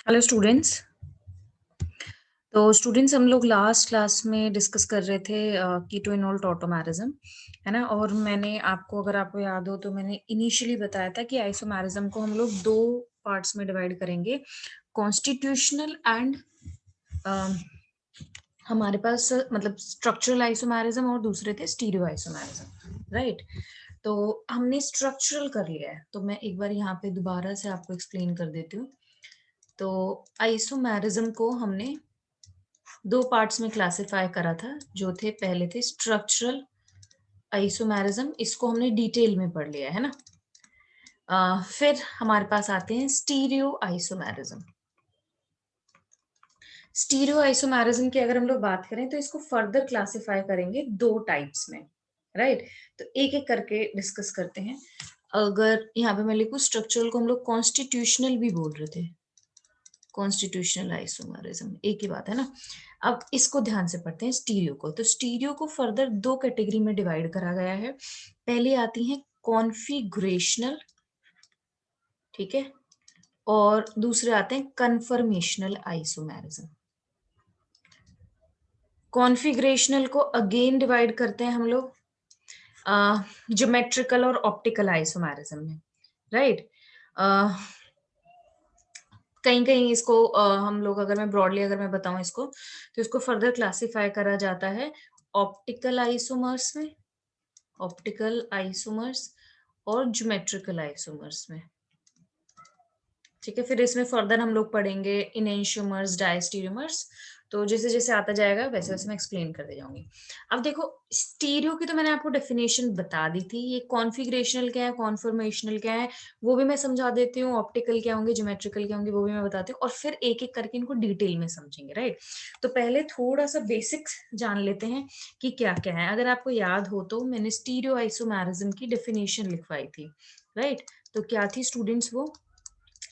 Hello students. तो students हम लोग लास्ट क्लास में डिस्कस कर रहे थे कीटोइनोल टॉटोमेरिज्म, है ना। और मैंने अगर आपको याद हो तो मैंने इनिशियली बताया था कि आइसोमेरिज्म को हम लोग दो पार्ट्स में डिवाइड करेंगे, कॉन्स्टिट्यूशनल एंड हमारे पास मतलब स्ट्रक्चरल आइसोमेरिज्म और दूसरे थे स्टीरियो आइसोमेरिज्म, राइट। तो हमने स्ट्रक्चरल कर लिया है, तो मैं एक बार यहाँ पे दोबारा से आपको एक्सप्लेन कर देती हूँ। तो आइसोमेरिज्म को हमने दो पार्ट्स में क्लासिफाई करा था, जो थे पहले थे स्ट्रक्चरल आइसोमेरिज्म, इसको हमने डिटेल में पढ़ लिया है ना। फिर हमारे पास आते हैं स्टीरियो आइसोमेरिज्म। स्टीरियो आइसोमेरिज्म की अगर हम लोग बात करें तो इसको फर्दर क्लासिफाई करेंगे दो टाइप्स में, राइट। तो एक एक करके डिस्कस करते हैं। अगर यहाँ पे मैं लिखूं स्ट्रक्चरल को हम लोग कॉन्स्टिट्यूशनल भी बोल रहे थे, कॉन्स्टिट्यूशनल आइसोमेरिज्म एक ही बात है ना। अब इसको ध्यान से पढ़ते हैं स्टीरियो को। तो स्टीरियो को फर्दर दो कैटेगरी में डिवाइड करा गया है। पहले आती है कॉन्फिगरेशनल, ठीक है, और दूसरे आते हैं कन्फर्मेशनल आइसोमेरिज्म। कॉन्फिगरेशनल को अगेन डिवाइड करते हैं हम लोग ज्योमेट्रिकल और ऑप्टिकल आइसोमेरिज्म में, राइट। कहीं कहीं इसको हम लोग अगर मैं बताऊं इसको, तो इसको फर्दर क्लासिफाई करा जाता है ऑप्टिकल आइसोमर्स में, ऑप्टिकल आइसोमर्स और ज्योमेट्रिकल आइसोमर्स में, ठीक है। फिर इसमें फर्दर हम लोग पढ़ेंगे इनेंशियोमर्स, डायस्टीरियोमर्स। तो जैसे जैसे आता जाएगा वैसे वैसे मैं एक्सप्लेन करते जाऊंगी। अब देखो, स्टीरियो की तो मैंने आपको डेफिनेशन बता दी थी। ये कॉन्फिगरेशनल क्या है, कॉन्फॉर्मेशनल क्या है, वो भी मैं समझा देती हूँ। ऑप्टिकल क्या होंगे, ज्योमेट्रिकल क्या होंगे, वो भी मैं बताती हूँ। और फिर एक एक करके इनको डिटेल में समझेंगे, राइट। तो पहले थोड़ा सा बेसिक्स जान लेते हैं कि क्या क्या है। अगर आपको याद हो तो मैंने स्टीरियो आइसोमेरिज्म की डेफिनेशन लिखवाई थी, राइट। तो क्या थी स्टूडेंट्स वो?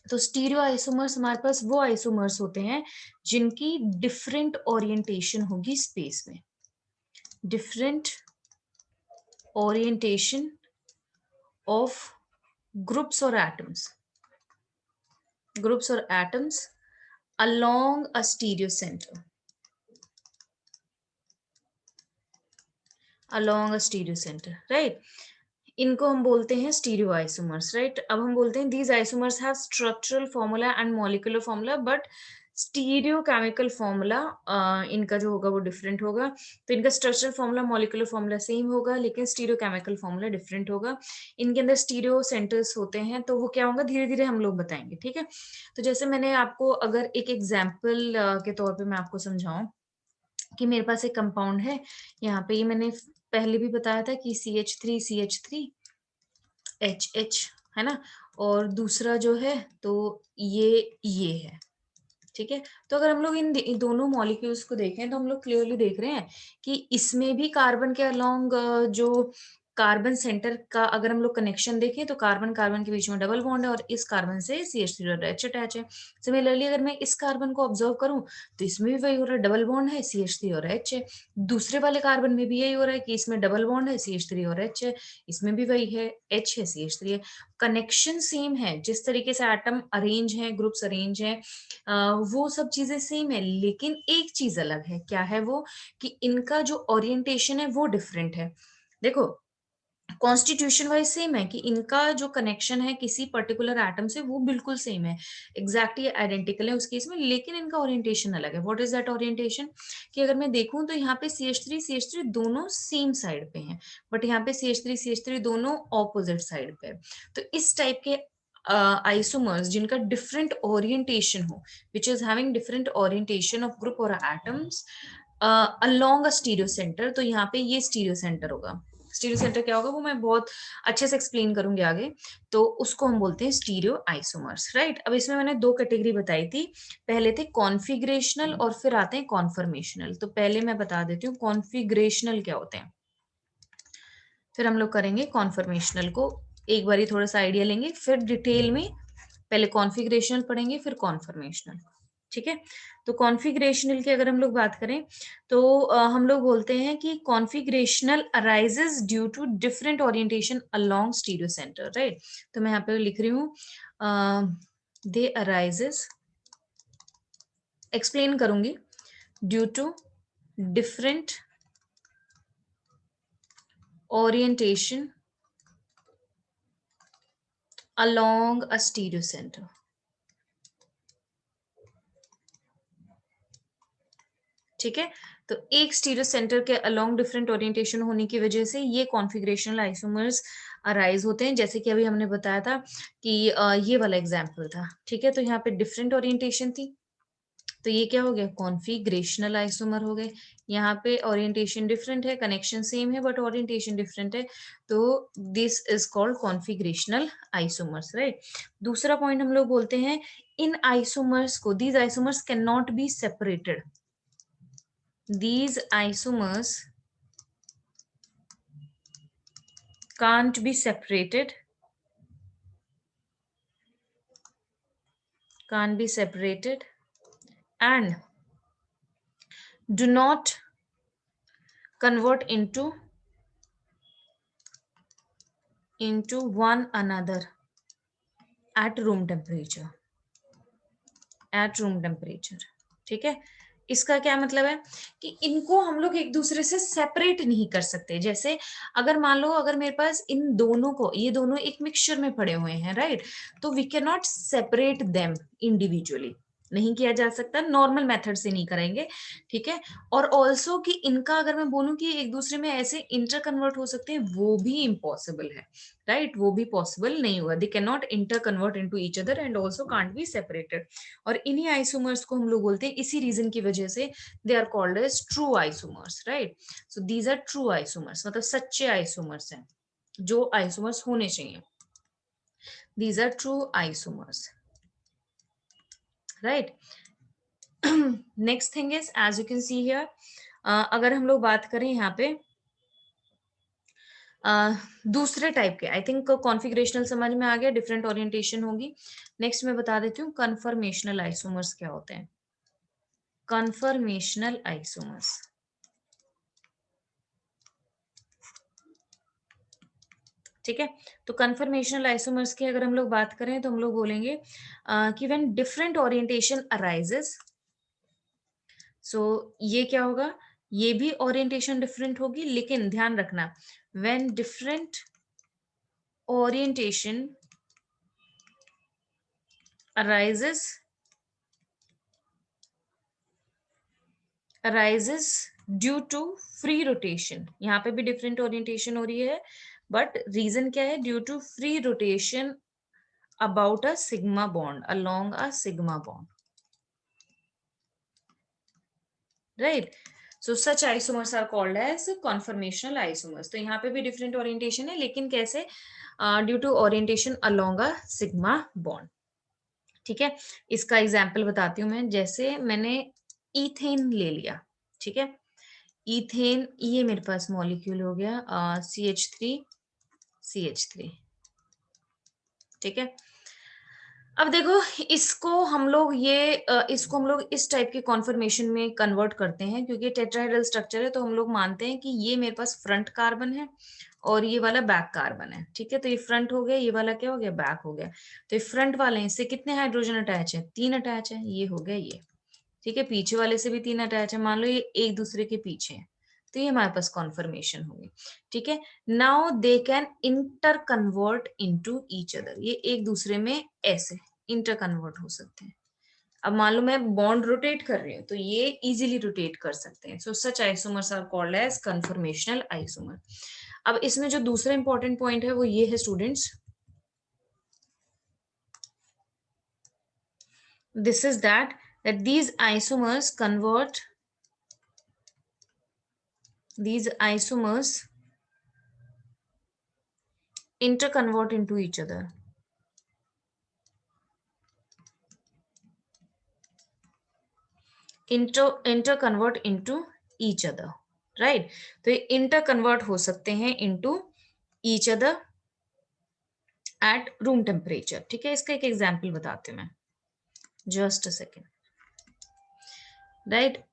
तो स्टीरियो आइसोमर्स हमारे पास वो आइसोमर्स होते हैं जिनकी डिफरेंट ओरिएंटेशन होगी स्पेस में, डिफरेंट ओरिएंटेशन ऑफ ग्रुप्स और एटम्स, ग्रुप्स और atoms along a stereo centre, along a stereo centre, right. इनको हम बोलते हैं स्टीरियो आइसोमर्स, राइट। अब हम बोलते हैं these isomers have structural formula and molecular formula, but stereo chemical formula इनका जो होगा वो डिफरेंट होगा। तो इनका structural formula, molecular formula same होगा, लेकिन स्टीरियो केमिकल फॉर्मूला डिफरेंट होगा। इनके अंदर स्टीरियो सेंटर्स होते हैं, तो वो क्या होगा धीरे धीरे हम लोग बताएंगे, ठीक है। तो जैसे मैंने आपको अगर एक एग्जाम्पल के तौर पे मैं आपको समझाऊं कि मेरे पास एक कंपाउंड है, यहाँ पे ये मैंने पहले भी बताया था कि CH3 है ना। और दूसरा जो है तो ये है, ठीक है। तो अगर हम लोग इन दोनों मॉलिक्यूल्स को देखें तो हम लोग क्लियरली देख रहे हैं कि इसमें भी कार्बन के अलोंग जो कार्बन सेंटर का अगर हम लोग कनेक्शन देखें तो कार्बन कार्बन के बीच में डबल बॉन्ड है और इस कार्बन से CH3 और H अटैच है। सिमिलरली अगर मैं इस कार्बन को ऑब्जर्व करूं तो इसमें भी वही हो रहा है, डबल बॉन्ड है, CH3 और H है। दूसरे वाले कार्बन में भी यही हो रहा है कि इसमें डबल बॉन्ड है, CH3 और H है, इसमें भी वही है, H है, CH3 है। कनेक्शन सेम है, जिस तरीके से एटम अरेंज है, ग्रुप्स अरेंज है, वो सब चीजें सेम है, लेकिन एक चीज अलग है। क्या है वो? कि इनका जो ओरिएंटेशन है वो डिफरेंट है। देखो, कॉन्स्टिट्यूशन वाइज सेम है कि इनका जो कनेक्शन है किसी पर्टिकुलर एटम से वो बिल्कुल सेम है, एग्जैक्टली आइडेंटिकल है उस केस में, लेकिन इनका ओरिएंटेशन अलग है। What is that orientation? कि अगर मैं देखूं तो यहाँ पे CH3 दोनों सेम साइड पे हैं, बट यहाँ पे CH3 दोनों ऑपोजिट साइड पे है। तो इस टाइप के आइसोमर्स जिनका डिफरेंट ओरिएंटेशन हो, which is having different orientation of group और atoms along a stereo centre, तो यहाँ पे ये स्टीरियो सेंटर होगा। स्टीरियो सेंटर क्या होगा वो मैं बहुत अच्छे से एक्सप्लेन करूंगी आगे। तो उसको हम बोलते हैं स्टीरियो आइसोमर्स, राइट। अब इसमें मैंने दो कैटेगरी बताई थी, पहले थे कॉन्फिगरेशनल और फिर आते हैं कॉन्फर्मेशनल। तो पहले मैं बता देती हूँ कॉन्फिगरेशनल क्या होते हैं, फिर हम लोग करेंगे कॉन्फर्मेशनल को। एक बार थोड़ा सा आइडिया लेंगे, फिर डिटेल में पहले कॉन्फिगरेशनल पढ़ेंगे फिर कॉन्फर्मेशनल, ठीक है। तो कॉन्फिगरेशनल की अगर हम लोग बात करें तो हम लोग बोलते हैं कि configurational arises due to different orientation along stereo centre, right. तो मैं यहाँ पे लिख रही हूँ दे अराइजेस एक्सप्लेन करूंगी. Due to different orientation along a stereo center. ठीक है, तो एक स्टीरियो सेंटर के अलोंग डिफरेंट ओरिएंटेशन होने की वजह से ये कॉन्फ़िगरेशनल आइसोमर्स अराइज होते हैं, जैसे कि अभी हमने बताया था कि ये वाला एग्जांपल था. ठीक है, तो यहाँ पे डिफरेंट ओरिएंटेशन थी, तो ये क्या हो गया, कॉन्फ़िगरेशनल आइसोमर हो गए. यहाँ पे ओरिएंटेशन डिफरेंट है, कनेक्शन सेम है बट ओरिएंटेशन डिफरेंट है, तो this is called configurational isomers, right. दूसरा पॉइंट हम लोग बोलते हैं, इन आइसोमर्स को, these isomers can not be separated. These isomers can't be separated, and do not convert into one another at room temperature. ठीक है, इसका क्या मतलब है कि इनको हम लोग एक दूसरे से सेपरेट नहीं कर सकते. जैसे अगर मान लो, अगर मेरे पास इन दोनों को, ये दोनों एक मिक्सचर में पड़े हुए हैं, राइट, तो we can not separate them individually. नहीं किया जा सकता, नॉर्मल मेथड से नहीं करेंगे. ठीक है, और ऑल्सो कि इनका अगर मैं बोलूं कि एक दूसरे में ऐसे इंटर कन्वर्ट हो सकते हैं, वो भी इम्पॉसिबल है, राइट. वो भी पॉसिबल नहीं हुआ. They can not inter convert into each other and also can't be separated. और इन्हीं आइसोमर्स को हम लोग बोलते हैं, इसी रीजन की वजह से they are called as true isomers, right. So these are true isomers, मतलब सच्चे आइसोमर्स हैं, जो आइसोमर्स होने चाहिए. These are true isomers, right. Next thing is, as you can see here, अगर हम लोग बात करें यहाँ पे दूसरे टाइप के, आई थिंक कॉन्फ़िगरेशनल समझ में आ गया, डिफरेंट ओरिएंटेशन होगी. नेक्स्ट मैं बता देती हूँ कन्फर्मेशनल आइसोमर्स क्या होते हैं. कन्फर्मेशनल आइसोमर्स, ठीक है. तो कन्फर्मेशनल आइसोमर्स की अगर हम लोग बात करें तो हम लोग बोलेंगे कि व्हेन डिफरेंट ओरिएंटेशन अराइजेस, सो ये क्या होगा, ये भी ओरिएंटेशन डिफरेंट होगी, लेकिन ध्यान रखना, when different orientation arises due to free rotation. यहाँ पे भी डिफरेंट ओरिएंटेशन हो रही है, बट रीजन क्या है, due to free rotation about a sigma bond, along a sigma bond, right. So such isomers are called as conformational isomers. तो यहाँ पे भी डिफरेंट ओरिएंटेशन है, लेकिन कैसे, due to orientation along a sigma bond. ठीक है, इसका एग्जाम्पल बताती हूँ मैं. जैसे मैंने इथेन ले लिया, ठीक है, इथेन, ये मेरे पास मॉलिक्यूल हो गया CH3, ठीक है. अब देखो, इसको हम लोग इस टाइप के कॉन्फर्मेशन में कन्वर्ट करते हैं, क्योंकि टेट्राहेड्रल स्ट्रक्चर है, तो हम लोग मानते हैं कि ये मेरे पास फ्रंट कार्बन है और ये वाला बैक कार्बन है. ठीक है, तो ये फ्रंट हो गया, ये वाला क्या हो गया, बैक हो गया. तो ये फ्रंट वाले हैं, इससे कितने हाइड्रोजन अटैच है, 3 अटैच है, ये हो गया ये. ठीक है, पीछे वाले से भी 3 अटैच है, मान लो ये एक दूसरे के पीछे है, तो ये हमारे पास कॉन्फर्मेशन होगी. ठीक है, now they can inter convert into each other. ये एक दूसरे में ऐसे इंटर कन्वर्ट हो सकते हैं. अब मान लो मैं बॉन्ड रोटेट कर रही हूँ, तो ये इजीली रोटेट कर सकते हैं. So such isomers are called as conformational isomer. अब इसमें जो दूसरा इंपॉर्टेंट पॉइंट है वो ये है students, this is that these isomers interconvert into each other. Interconvert into each other, right. तो ये interconvert हो सकते हैं into each other at room temperature. ठीक है, इसका एक एग्जाम्पल बताती हूँ मैं, जस्ट अ सेकेंड, राइट.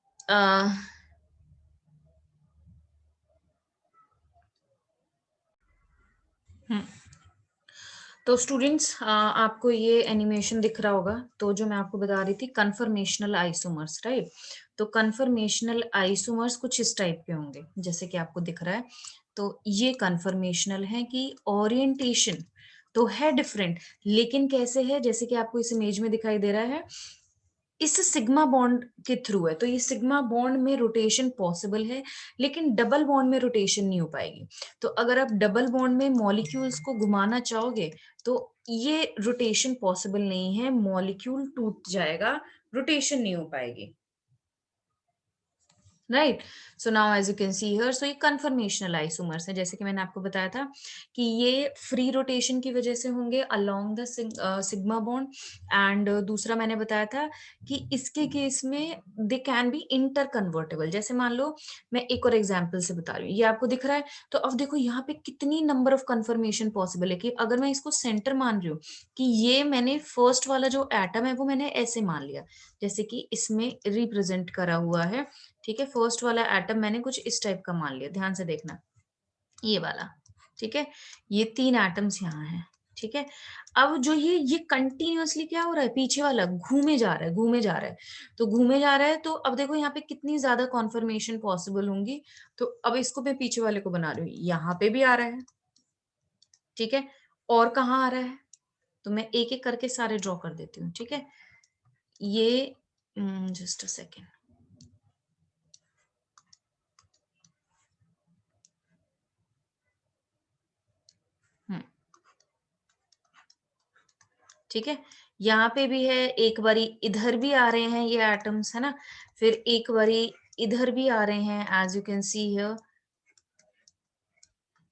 तो स्टूडेंट्स आपको ये एनिमेशन दिख रहा होगा, तो जो मैं आपको बता रही थी कन्फर्मेशनल आइसोमर्स, राइट? तो कन्फर्मेशनल आइसोमर्स कुछ इस टाइप के होंगे, जैसे कि आपको दिख रहा है। तो ये कन्फर्मेशनल है कि ओरिएंटेशन तो है डिफरेंट, लेकिन कैसे है, जैसे कि आपको इस इमेज में दिखाई दे रहा है, इस सिग्मा बॉन्ड के थ्रू है, तो ये सिग्मा बॉन्ड में रोटेशन पॉसिबल है, लेकिन डबल बॉन्ड में रोटेशन नहीं हो पाएगी। तो अगर आप डबल बॉन्ड में मॉलिक्यूल्स को घुमाना चाहोगे, तो ये रोटेशन पॉसिबल नहीं है, मॉलिक्यूल टूट जाएगा, रोटेशन नहीं हो पाएगी। Right. So now as you can see here, so ये कन्फर्मेशनल आइसोमर्स है, जैसे कि मैंने आपको बताया था कि ये फ्री रोटेशन की वजह से होंगे along the sigma bond. And दूसरा मैंने बताया था कि इसके केस में they can be inter convertible. जैसे मान लो मैं एक और एग्जांपल से बता रही हूँ, ये आपको दिख रहा है, तो अब देखो यहाँ पे कितनी नंबर ऑफ कन्फर्मेशन पॉसिबल है, कि अगर मैं इसको सेंटर मान रही हूँ कि ये मैंने फर्स्ट वाला जो एटम है वो मैंने ऐसे मान लिया, जैसे कि इसमें रिप्रेजेंट करा हुआ है, ठीक है, फर्स्ट वाला एटम मैंने कुछ इस टाइप का मान लिया, ध्यान से देखना, ये वाला, ठीक है, ये 3 एटम्स यहाँ हैं, ठीक है। अब जो ये कंटिन्यूअसली क्या हो रहा है, पीछे वाला घूमे जा रहा है, घूमे जा रहा है, तो घूमे जा रहा है, तो अब देखो यहाँ पे कितनी ज्यादा कॉन्फर्मेशन पॉसिबल होंगी। तो अब इसको मैं पीछे वाले को बना रही हूँ, यहाँ पे भी आ रहा है, ठीक है, और कहाँ आ रहा है, तो मैं एक एक करके सारे ड्रॉ कर देती हूँ, ठीक है। ये जस्ट अ सेकेंड, ठीक है, यहाँ पे भी है, एक बारी इधर भी आ रहे हैं ये एटम्स, है ना, फिर एक बारी इधर भी आ रहे हैं, as you can see here,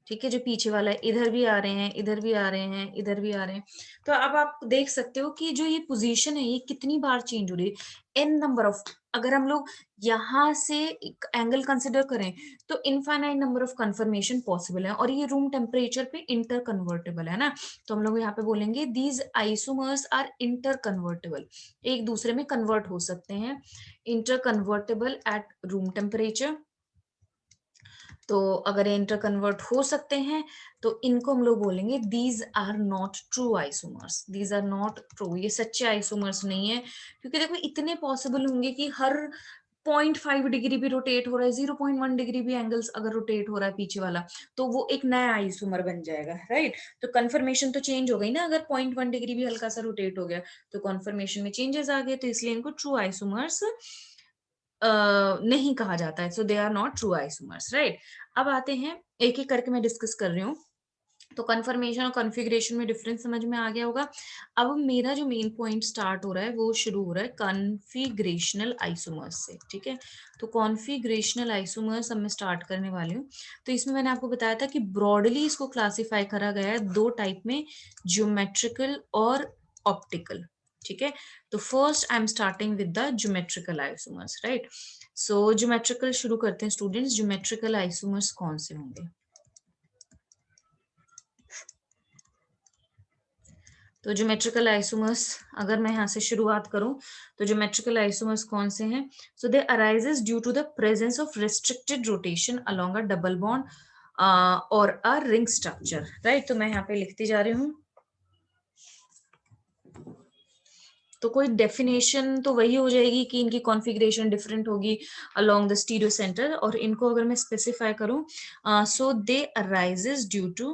ठीक है, जो पीछे वाला है, इधर भी आ रहे हैं, इधर भी आ रहे हैं, इधर भी आ रहे हैं। तो अब आप देख सकते हो कि जो ये पोजीशन है, ये कितनी बार चेंज हो रही है, एन नंबर ऑफ, अगर हम लोग यहाँ से एक एंगल कंसिडर करें, तो infinite number of conformation possible है, और ये रूम टेम्परेचर पे इंटर कन्वर्टेबल है ना। तो हम लोग यहाँ पे बोलेंगे these isomers are interconvertible, एक दूसरे में कन्वर्ट हो सकते हैं, interconvertible at room temperature. तो अगर इंटर कन्वर्ट हो सकते हैं, तो इनको हम लोग बोलेंगे these are not true isomers, these are not true, ये सच्चे आइसोमर्स नहीं है, क्योंकि देखो इतने पॉसिबल होंगे कि हर 0.5 डिग्री भी रोटेट हो रहा है, 0.1 डिग्री भी एंगल्स अगर रोटेट हो रहा है पीछे वाला, तो वो एक नया आइसोमर बन जाएगा, राइट। तो कन्फर्मेशन तो चेंज हो गई ना, अगर 0.1 डिग्री भी हल्का सा रोटेट हो गया, तो कन्फर्मेशन में चेंजेस आ गए, तो इसलिए इनको ट्रू आइसोमर्स नहीं कहा जाता है, so they are not true isomers, right. अब आते हैं, एक एक करके मैं डिस्कस कर रही हूँ। तो कन्फर्मेशन और कॉन्फ़िगरेशन में डिफरेंस समझ में आ गया होगा। अब मेरा जो मेन पॉइंट स्टार्ट हो रहा है, वो शुरू हो रहा है कॉन्फ़िगरेशनल आइसोमर्स से, ठीक है। तो कॉन्फ़िगरेशनल आइसोमर्स अब मैं स्टार्ट करने वाली हूँ। तो इसमें मैंने आपको बताया था कि ब्रॉडली इसको क्लासिफाई करा गया है 2 टाइप में, ज्योमेट्रिकल और ऑप्टिकल, ठीक है। तो first I am starting with the geometrical isomers, right. So geometrical शुरू करते हैं स्टूडेंट्स, ज्योमेट्रिकल आइसोमर्स कौन से होंगे। तो ज्योमेट्रिकल आइसोमर्स, अगर मैं यहाँ से शुरुआत करूं, तो ज्योमेट्रिकल आइसोमर्स कौन से हैं, so they arises due to the presence of restricted rotation along a double bond और अ रिंग स्ट्रक्चर, राइट। तो मैं यहाँ पे लिखती जा रही हूँ, तो कोई डेफिनेशन तो वही हो जाएगी कि इनकी कॉन्फ़िगरेशन डिफरेंट होगी अलोंग द स्टीरियो सेंटर, और इनको अगर मैं स्पेसिफाई करूं, so they arises due to,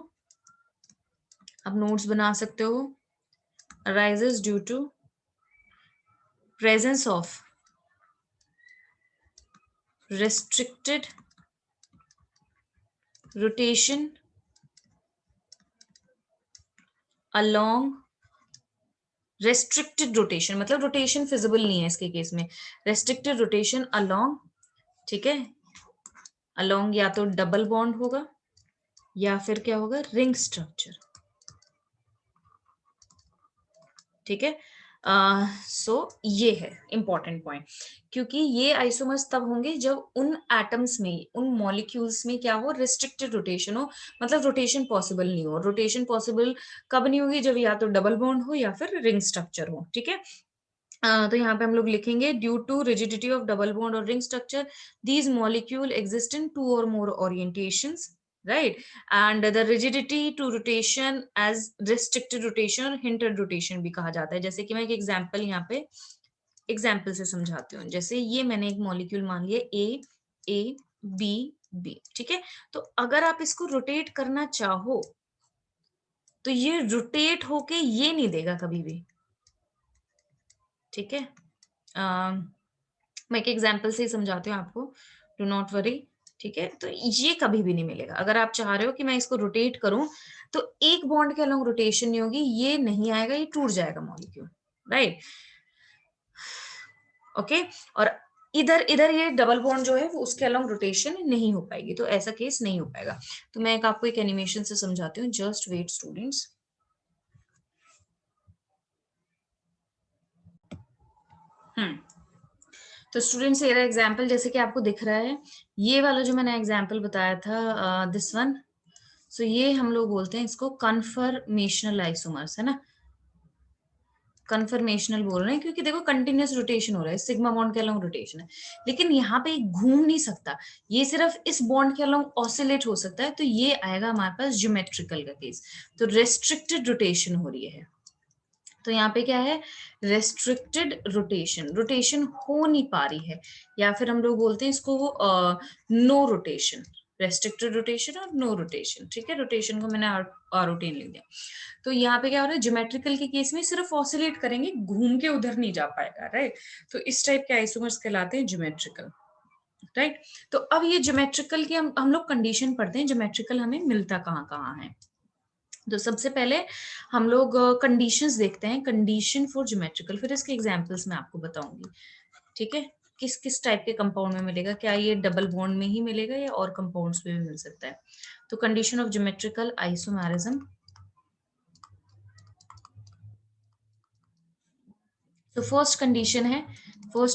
अब नोट्स बना सकते हो, arises due to presence of restricted rotation along, restricted rotation मतलब रोटेशन फिजिबल नहीं है इसके केस में, restricted rotation along, ठीक है, along या तो डबल बॉन्ड होगा या फिर क्या होगा, रिंग स्ट्रक्चर, ठीक है। सो ये है इंपॉर्टेंट पॉइंट, क्योंकि ये आइसोमर्स तब होंगे जब उन एटम्स में, उन मॉलिक्यूल्स में क्या हो, रिस्ट्रिक्टेड रोटेशन हो, मतलब रोटेशन पॉसिबल नहीं हो। रोटेशन पॉसिबल कब नहीं होगी, जब या तो डबल बॉन्ड हो या फिर रिंग स्ट्रक्चर हो, ठीक है। तो यहाँ पे हम लोग लिखेंगे due to rigidity of double bond और ring structure, these molecule exist in 2 और more orientations, right, and the rigidity to rotation as restricted rotation और हिंटर्ड रोटेशन भी कहा जाता है। जैसे कि मैं एक एग्जांपल यहाँ पे एग्जाम्पल से समझाती हूँ। जैसे ये मैंने एक मॉलिक्यूल मान लिया ए बी बी, ठीक है। तो अगर आप इसको रोटेट करना चाहो तो ये रोटेट होके ये नहीं देगा कभी भी, ठीक है। मैं एक एग्जाम्पल से ही समझाती हूँ आपको, डू नॉट वरी, ठीक है। तो ये कभी भी नहीं मिलेगा। अगर आप चाह रहे हो कि मैं इसको रोटेट करूं तो एक बॉन्ड के अलॉन्ग रोटेशन नहीं होगी, ये नहीं आएगा, ये टूट जाएगा मॉलिक्यूल, राइट, ओके। और इधर इधर ये डबल बॉन्ड जो है वो उसके अलॉन्ग रोटेशन नहीं हो पाएगी, तो ऐसा केस नहीं हो पाएगा। तो मैं आपको एक एनिमेशन से समझाती हूँ, जस्ट वेट स्टूडेंट्स। तो स्टूडेंट्स ये रहा एग्जाम्पल, जैसे कि आपको दिख रहा है ये वाला जो मैंने एग्जाम्पल बताया था, दिस वन। सो ये हम लोग बोलते हैं इसको कन्फर्मेशनल आइसोमर्स, है ना। कन्फर्मेशनल बोल रहे हैं क्योंकि देखो कंटिन्यूस रोटेशन हो रहा है, सिग्मा बॉन्ड के अलॉन्ग रोटेशन है, लेकिन यहाँ पे घूम नहीं सकता, ये सिर्फ इस बॉन्ड के अलॉन्ग ऑसिलेट हो सकता है। तो ये आएगा हमारे पास ज्योमेट्रिकल का केस, तो रेस्ट्रिक्टेड रोटेशन हो रही है। तो यहाँ पे क्या है, रेस्ट्रिक्टेड रोटेशन, रोटेशन हो नहीं पा रही है, या फिर हम लोग बोलते हैं इसको नो रोटेशन, रेस्ट्रिक्टेड रोटेशन और नो रोटेशन, ठीक है। रोटेशन को मैंने आरोटेन लिख दिया। तो यहाँ पे क्या हो रहा है, ज्योमेट्रिकल के केस में सिर्फ ऑसिलेट करेंगे, घूम के उधर नहीं जा पाएगा, राइट। तो इस टाइप के आइसोमर्स कहलाते हैं ज्योमेट्रिकल, राइट। तो अब ये ज्योमेट्रिकल की हम लोग कंडीशन पढ़ते हैं, ज्योमेट्रिकल हमें मिलता कहाँ कहाँ है। तो सबसे पहले हम लोग कंडीशंस देखते हैं, कंडीशन फॉर ज्योमेट्रिकल, फिर इसके एग्जांपल्स मैं आपको बताऊंगी, ठीक है। किस किस टाइप के कंपाउंड में मिलेगा, क्या ये डबल बॉन्ड में ही मिलेगा या और कंपाउंड्स में भी मिल सकता है। तो कंडीशन ऑफ ज्योमेट्रिकल आइसोमेरिज्म, तो फर्स्ट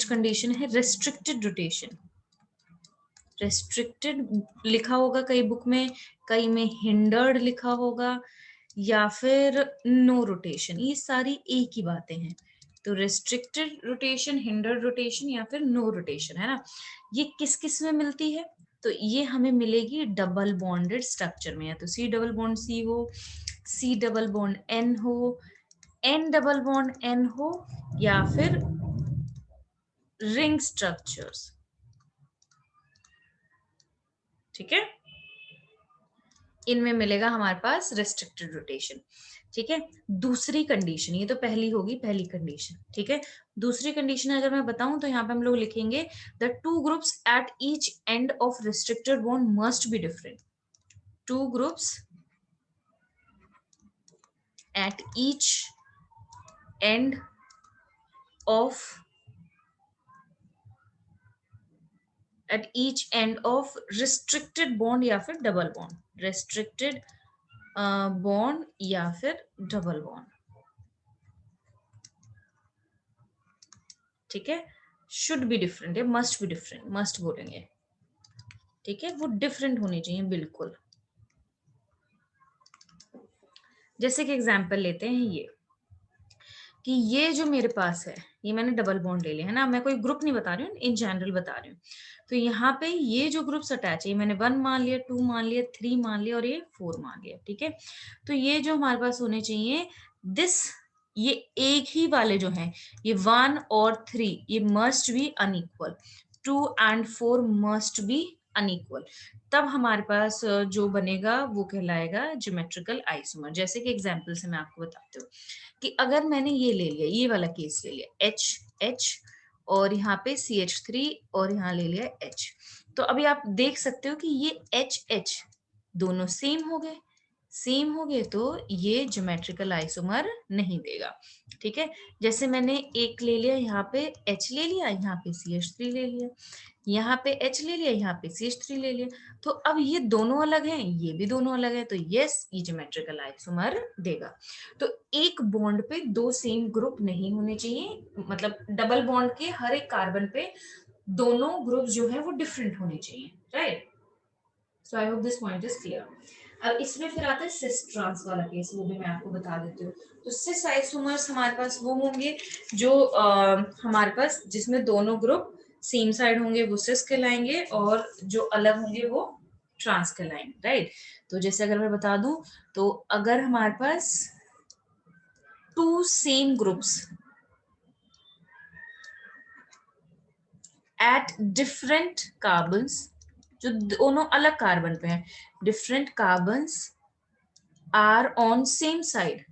कंडीशन है रेस्ट्रिक्टेड रोटेशन। रेस्ट्रिक्टेड लिखा होगा कई बुक में, कई में हिंडर्ड लिखा होगा, या फिर नो रोटेशन, ये सारी एक ही बातें हैं। तो रेस्ट्रिक्टेड रोटेशन, हिंडर्ड रोटेशन या फिर नो रोटेशन, है ना। ये किस किस में मिलती है, तो ये हमें मिलेगी डबल बॉन्डेड स्ट्रक्चर में, या तो सी डबल बॉन्ड सी हो, सी डबल बॉन्ड एन हो, एन डबल बॉन्ड एन हो, या फिर रिंग स्ट्रक्चर्स, ठीक है। इनमें मिलेगा हमारे पास रेस्ट्रिक्टेड रोटेशन, ठीक है। दूसरी कंडीशन, ये तो पहली होगी, पहली कंडीशन, ठीक है। दूसरी कंडीशन अगर मैं बताऊं तो यहाँ पे हम लोग लिखेंगे the two groups at each end of restricted bond must be different. Two groups at each end of restricted bond या फिर डबल बॉन्ड, restricted बॉन्ड या फिर डबल बॉन्ड, ठीक है। शुड बी डिफरेंट है, मस्ट बी डिफरेंट, मस्ट बोलेंगे, ठीक है, वो डिफरेंट होने चाहिए बिल्कुल। जैसे कि एग्जांपल लेते हैं ये, कि ये जो मेरे पास है, ये मैंने डबल बॉन्ड ले लिया है ना, मैं कोई ग्रुप नहीं बता रही हूँ, इन जनरल बता रही हूँ। तो यहाँ पे ये जो ग्रुप्स अटैच है, मैंने 1 मान लिया, 2 मान लिया, 3 मान लिया और ये 4 मान लिया, ठीक है। तो ये जो हमारे पास होने चाहिए दिस, ये एक ही वाले जो हैं, ये 1 और 3 ये must be unequal, 2 and 4 must be unequal, तब हमारे पास जो बनेगा वो कहलाएगा ज्योमेट्रिकल आइसोमर। जैसे कि एग्जांपल से मैं आपको बताती हूँ कि अगर मैंने ये ले लिया, ये वाला केस ले लिया H और यहाँ पे CH3 और यहाँ ले लिया H, तो अभी आप देख सकते हो कि ये HH दोनों सेम हो गए, सेम हो गए, तो ये ज्योमेट्रिकल आइसोमर नहीं देगा, ठीक है। जैसे मैंने एक ले लिया, यहाँ पे H ले लिया, यहाँ पे CH3 ले लिया, यहाँ पे H ले लिया, यहाँ पे CH3 ले लिया, तो अब ये दोनों अलग हैं, ये भी दोनों अलग है, तो यस ये ज्योमेट्रिकल आइसोमर देगा। तो एक बॉन्ड पे दो सेम ग्रुप नहीं होने चाहिए, मतलब डबल बॉन्ड के हर एक कार्बन पे दोनों ग्रुप जो है वो डिफरेंट होने चाहिए, right. So I hope this point is clear. अब इसमें फिर आता है सिस ट्रांस वाला केस, वो भी मैं आपको बता देती हूँ। तो सिस आइसोमर्स हमारे पास वो होंगे जो हमारे पास जिसमें दोनों ग्रुप सेम साइड होंगे, वो सिस कहलाएंगे, और जो अलग होंगे वो ट्रांस कहलाएंगे, राइट। तो जैसे अगर मैं बता दूं, तो अगर हमारे पास two same groups at different carbons, जो दोनों अलग कार्बन पे हैं, different carbons are on same side,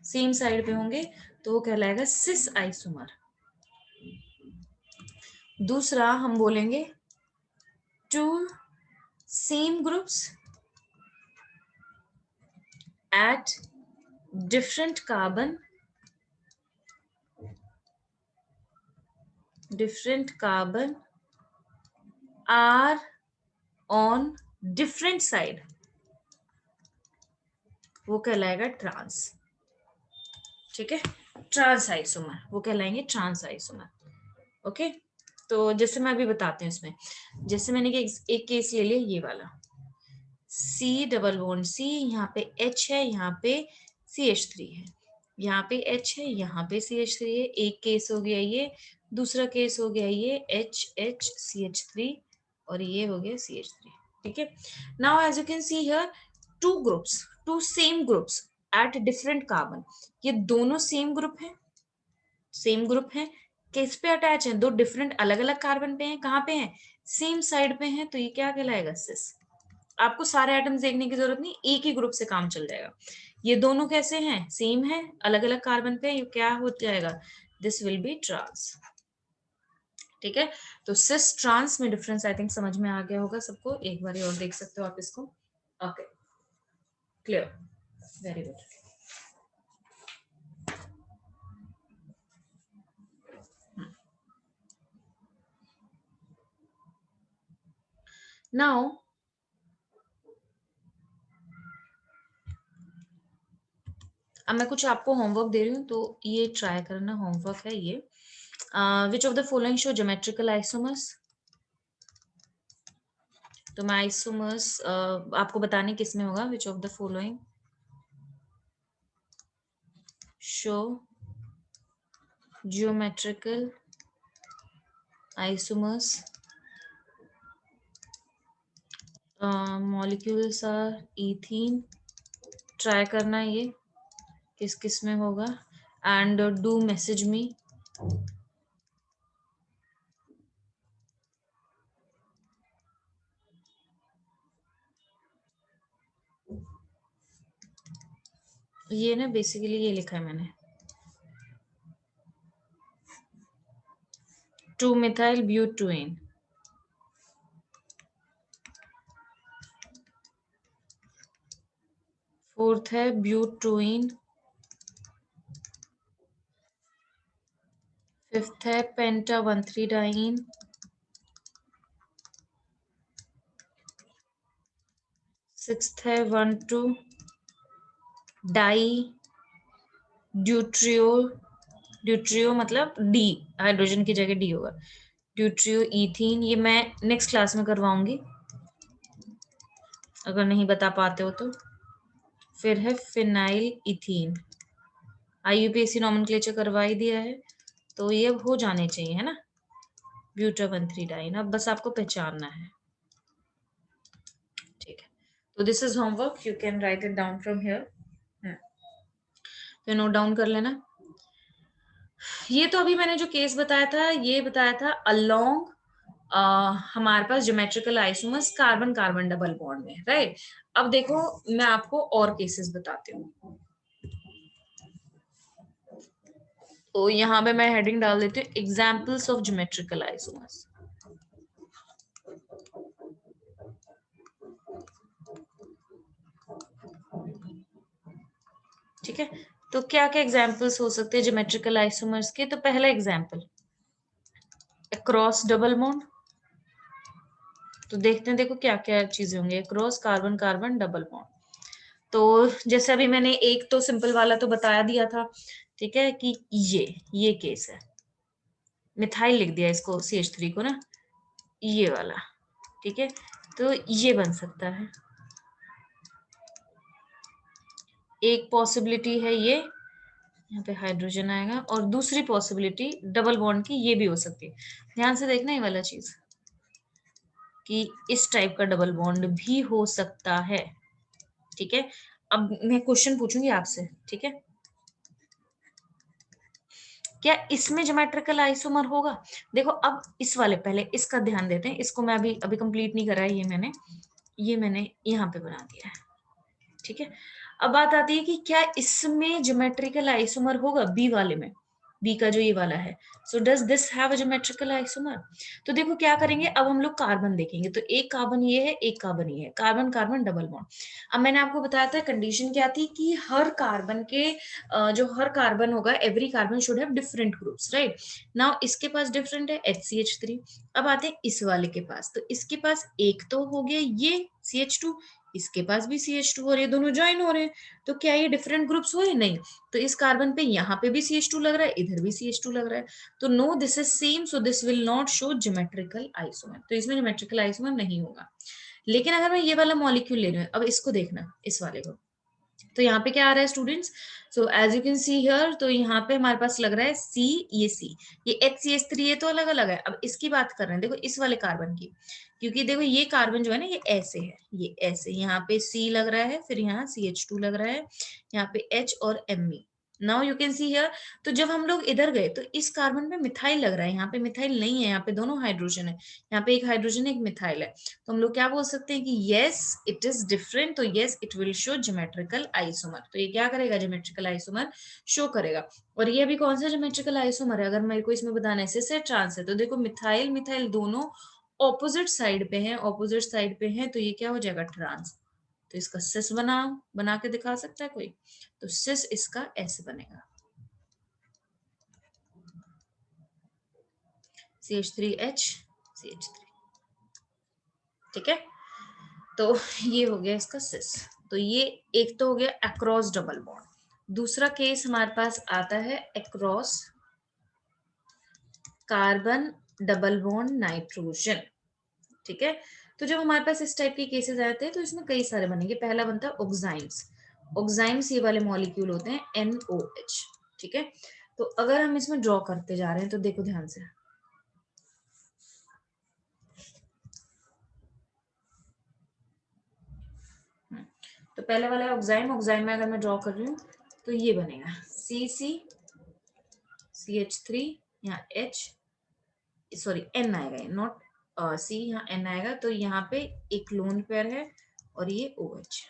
same side पे होंगे, तो वो कहलाएगा सिस आइसोमर। दूसरा हम बोलेंगे two same groups at different carbon, different carbon are on different side, वो कहलाएगा ट्रांस, ठीक है। ट्रांस आइसोमर, वो कहलाएंगे ट्रांस आइसोमर। ओके, तो जैसे मैं अभी बताती हूँ इसमें, जैसे मैंने एक केस ले लिया ये वाला, C डबल बॉन्ड C, यहाँ पे H है, यहाँ पे CH3 है, यहाँ पे H है, यहाँ पे CH3 है। एक केस हो गया ये, दूसरा केस हो गया ये HHCH3, और ये हो गया CH3, ठीक है। Now as you can see here, two groups, two same groups at different carbon, ये दोनों सेम ग्रुप है, सेम ग्रुप है, किस पे अटैच है, दो डिफरेंट अलग अलग कार्बन पे हैं, कहाँ पे हैं, सेम साइड पे हैं, तो ये क्या कहलाएगा, सिस। आपको सारे एटम्स देखने की जरूरत नहीं, एक ही ग्रुप से काम चल जाएगा। ये दोनों कैसे हैं, सेम है, अलग अलग कार्बन पे, ये क्या हो जाएगा, दिस विल बी ट्रांस, ठीक है। तो सिस ट्रांस में डिफरेंस आई थिंक समझ में आ गया होगा सबको, एक बार और देख सकते हो आप इसको। Okay, clear, very good. Now अब मैं कुछ आपको होमवर्क दे रही हूँ, तो ये ट्राई करना, होमवर्क है ये। Which of the following show geometrical isomers, तो मैं आइसोमर्स आपको बताने किस में होगा, which of the following show geometrical isomers, molecules are ethene, try करना ये किस किस में होगा, एंड डू मैसेज मी। ये ना बेसिकली ये लिखा है मैंने, 2-methyl butane, फोर्थ है ब्यूटोइन, फिफ्थ है पेंटा 1,3-डाइन, सिक्स्थ है 1,2-डाई ड्यूट्रियो, ड्यूट्रियो मतलब डी, हाइड्रोजन की जगह डी होगा, ड्यूट्रियो इथीन, ये मैं नेक्स्ट क्लास में करवाऊंगी अगर नहीं बता पाते हो तो। फिर है फिनाइल इथीन, IUPAC नॉमेनक्लेचर करवा ही दिया है, तो ये अब हो जाने चाहिए, है ना, ब्यूटा 1,3-डाइन, अब बस आपको पहचानना है, ठीक है। तो this is homework, you can write it down from here, तो नोट डाउन कर लेना। ये तो अभी मैंने जो केस बताया था, ये बताया था अलोंग हमारे पास geometrical isomers carbon carbon double bond में, राइट। अब देखो मैं आपको और केसेस बताती हूँ, तो यहाँ पे मैं हेडिंग डाल देती हूँ एग्जाम्पल्स ऑफ ज्योमेट्रिकल आइसोमर्स, ठीक है। तो क्या क्या एग्जाम्पल्स हो सकते हैं ज्योमेट्रिकल आइसोमर्स के, तो पहला एग्जाम्पल अक्रॉस डबल बॉन्ड, तो देखते हैं, देखो क्या क्या चीजें होंगी, across carbon carbon double bond, तो जैसे अभी मैंने एक तो सिंपल वाला तो बता दिया था, ठीक है, कि ये केस है, मिथाइल लिख दिया इसको CH3 को ना, ये वाला, ठीक है, तो ये बन सकता है, एक पॉसिबिलिटी है ये, यहाँ पे हाइड्रोजन आएगा, और दूसरी पॉसिबिलिटी डबल बॉन्ड की ये भी हो सकती है, ध्यान से देखना ये वाला चीज, कि इस टाइप का डबल बॉन्ड भी हो सकता है। ठीक है, अब मैं क्वेश्चन पूछूंगी आपसे, ठीक है, क्या इसमें ज्योमेट्रिकल आइसोमर होगा? देखो अब इस वाले, पहले इसका ध्यान देते हैं, इसको मैं अभी अभी कंप्लीट नहीं करा है, ये मैंने यहाँ पे बना दिया है। ठीक है, अब बात आती है कि क्या इसमें ज्योमेट्रिकल आइसोमर होगा बी वाले में, बी का जो ये वाला है। So does this have a geometrical isomer? तो देखो क्या करेंगे, अब हम लोग कार्बन देखेंगे, तो एक कार्बन ये है, एक कार्बन ये है, कार्बन कार्बन डबल बॉन्ड। अब मैंने आपको बताया था कंडीशन क्या थी कि हर कार्बन के जो हर कार्बन होगा, every carbon should have different groups, right. Now इसके पास डिफरेंट है HCH3। अब आते हैं इस वाले के पास, तो इसके पास एक तो हो गया ये CH2, इसके पास भी CH2 और ये दोनों ज्वाइन हो रहे हैं, तो क्या ये डिफरेंट ग्रुप्स हुए? नहीं। तो इस कार्बन पे यहाँ पे भी CH2 लग रहा है, इधर भी CH2 लग रहा है, तो no this is same, so this will not show geometrical isomer, तो इसमें ज्योमेट्रिकल आइसोमर नहीं होगा। लेकिन अगर मैं ये वाला मॉलिक्यूल ले रही हूँ, अब इसको देखना, इस वाले को, तो यहाँ पे क्या आ रहा है students? So as you can see here, तो यहाँ पे हमारे पास लग रहा है C, ये C, ये HCH3, ये तो अलग अलग है। अब इसकी बात कर रहे हैं, देखो इस वाले कार्बन की, क्योंकि देखो ये कार्बन जो है ना, ये ऐसे है, ये ऐसे, यहाँ पे C लग रहा है, फिर यहाँ CH2 लग रहा है, यहाँ पे H और Me। Now you can see here, तो जब हम लोग इधर गए तो इस कार्बन पे मिथाइल लग रहा है, यहाँ पे मिथाइल नहीं है, यहाँ पे दोनों हाइड्रोजन है, यहाँ पे एक हाइड्रोजन एक मिथाइल है, तो हम लोग क्या बोल सकते हैं कि यस इट इज डिफरेंट, तो yes it will show geometrical isomer, तो ये क्या करेगा, ज्योमेट्रिकल आइसोमर शो करेगा। और ये भी कौन सा ज्योमेट्रिकल आइसोमर है, अगर मेरे को इसमें बताना है, सिस है, ट्रांस है, तो देखो मिथाइल मिथाइल दोनों ऑपोजिट साइड पे हैं, ऑपोजिट साइड पे हैं, तो ये क्या हो जाएगा, ट्रांस। तो इसका सिस बना के दिखा सकता है कोई? तो सिस इसका ऐसे बनेगा, CH3H CH3। ठीक है, तो ये हो गया इसका सिस। तो ये एक तो हो गया अक्रॉस डबल बॉन्ड। दूसरा केस हमारे पास आता है across carbon double bond nitrogen. ठीक है, तो जब हमारे पास इस टाइप के केसेस आते हैं तो इसमें कई सारे बनेंगे। पहला बनता है ऑक्साइम्स। ऑक्साइम्स ये वाले मॉलिक्यूल होते हैं NOH। ठीक है, तो अगर हम इसमें ड्रॉ करते जा रहे हैं तो देखो ध्यान से, तो पहले वाला ऑक्साइम, ऑक्साइम में अगर मैं ड्रॉ कर रही हूँ तो ये बनेगा CH3, यहाँ H, सॉरी N आएगा, नॉट C, यहाँ N आएगा, तो यहाँ पे एक लोन पेयर है और ये OH।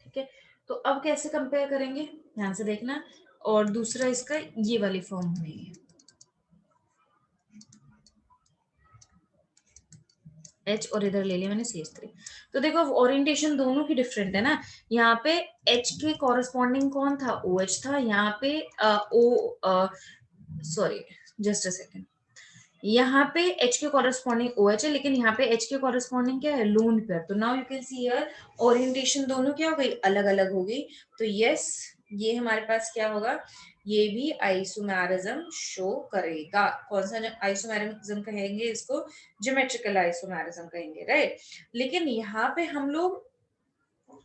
ठीक है, तो अब कैसे कंपेयर करेंगे, ध्यान से देखना। और दूसरा इसका ये वाली फॉर्म बनेगी, H और इधर ले लिया मैंने CH3। तो देखो ओरिएंटेशन दोनों की डिफरेंट है ना, यहाँ पे H के कॉरेस्पॉन्डिंग कौन था, OH था, यहाँ पे O, sorry just a second, यहाँ पे H के कॉरेस्पॉन्डिंग OH है, लेकिन यहाँ पे H के कॉरेस्पॉन्डिंग क्या है, लोन पेयर। तो now you can see here orientation दोनों क्या हो गई, अलग अलग हो गई। तो यस ये हमारे पास क्या होगा, ये भी आइसोमेरिज्म शो करेगा। कौन सा आइसोमेरिज्म कहेंगे इसको, ज्योमेट्रिकल आइसोमेरिज्म कहेंगे, राइट। लेकिन यहाँ पे हम लोग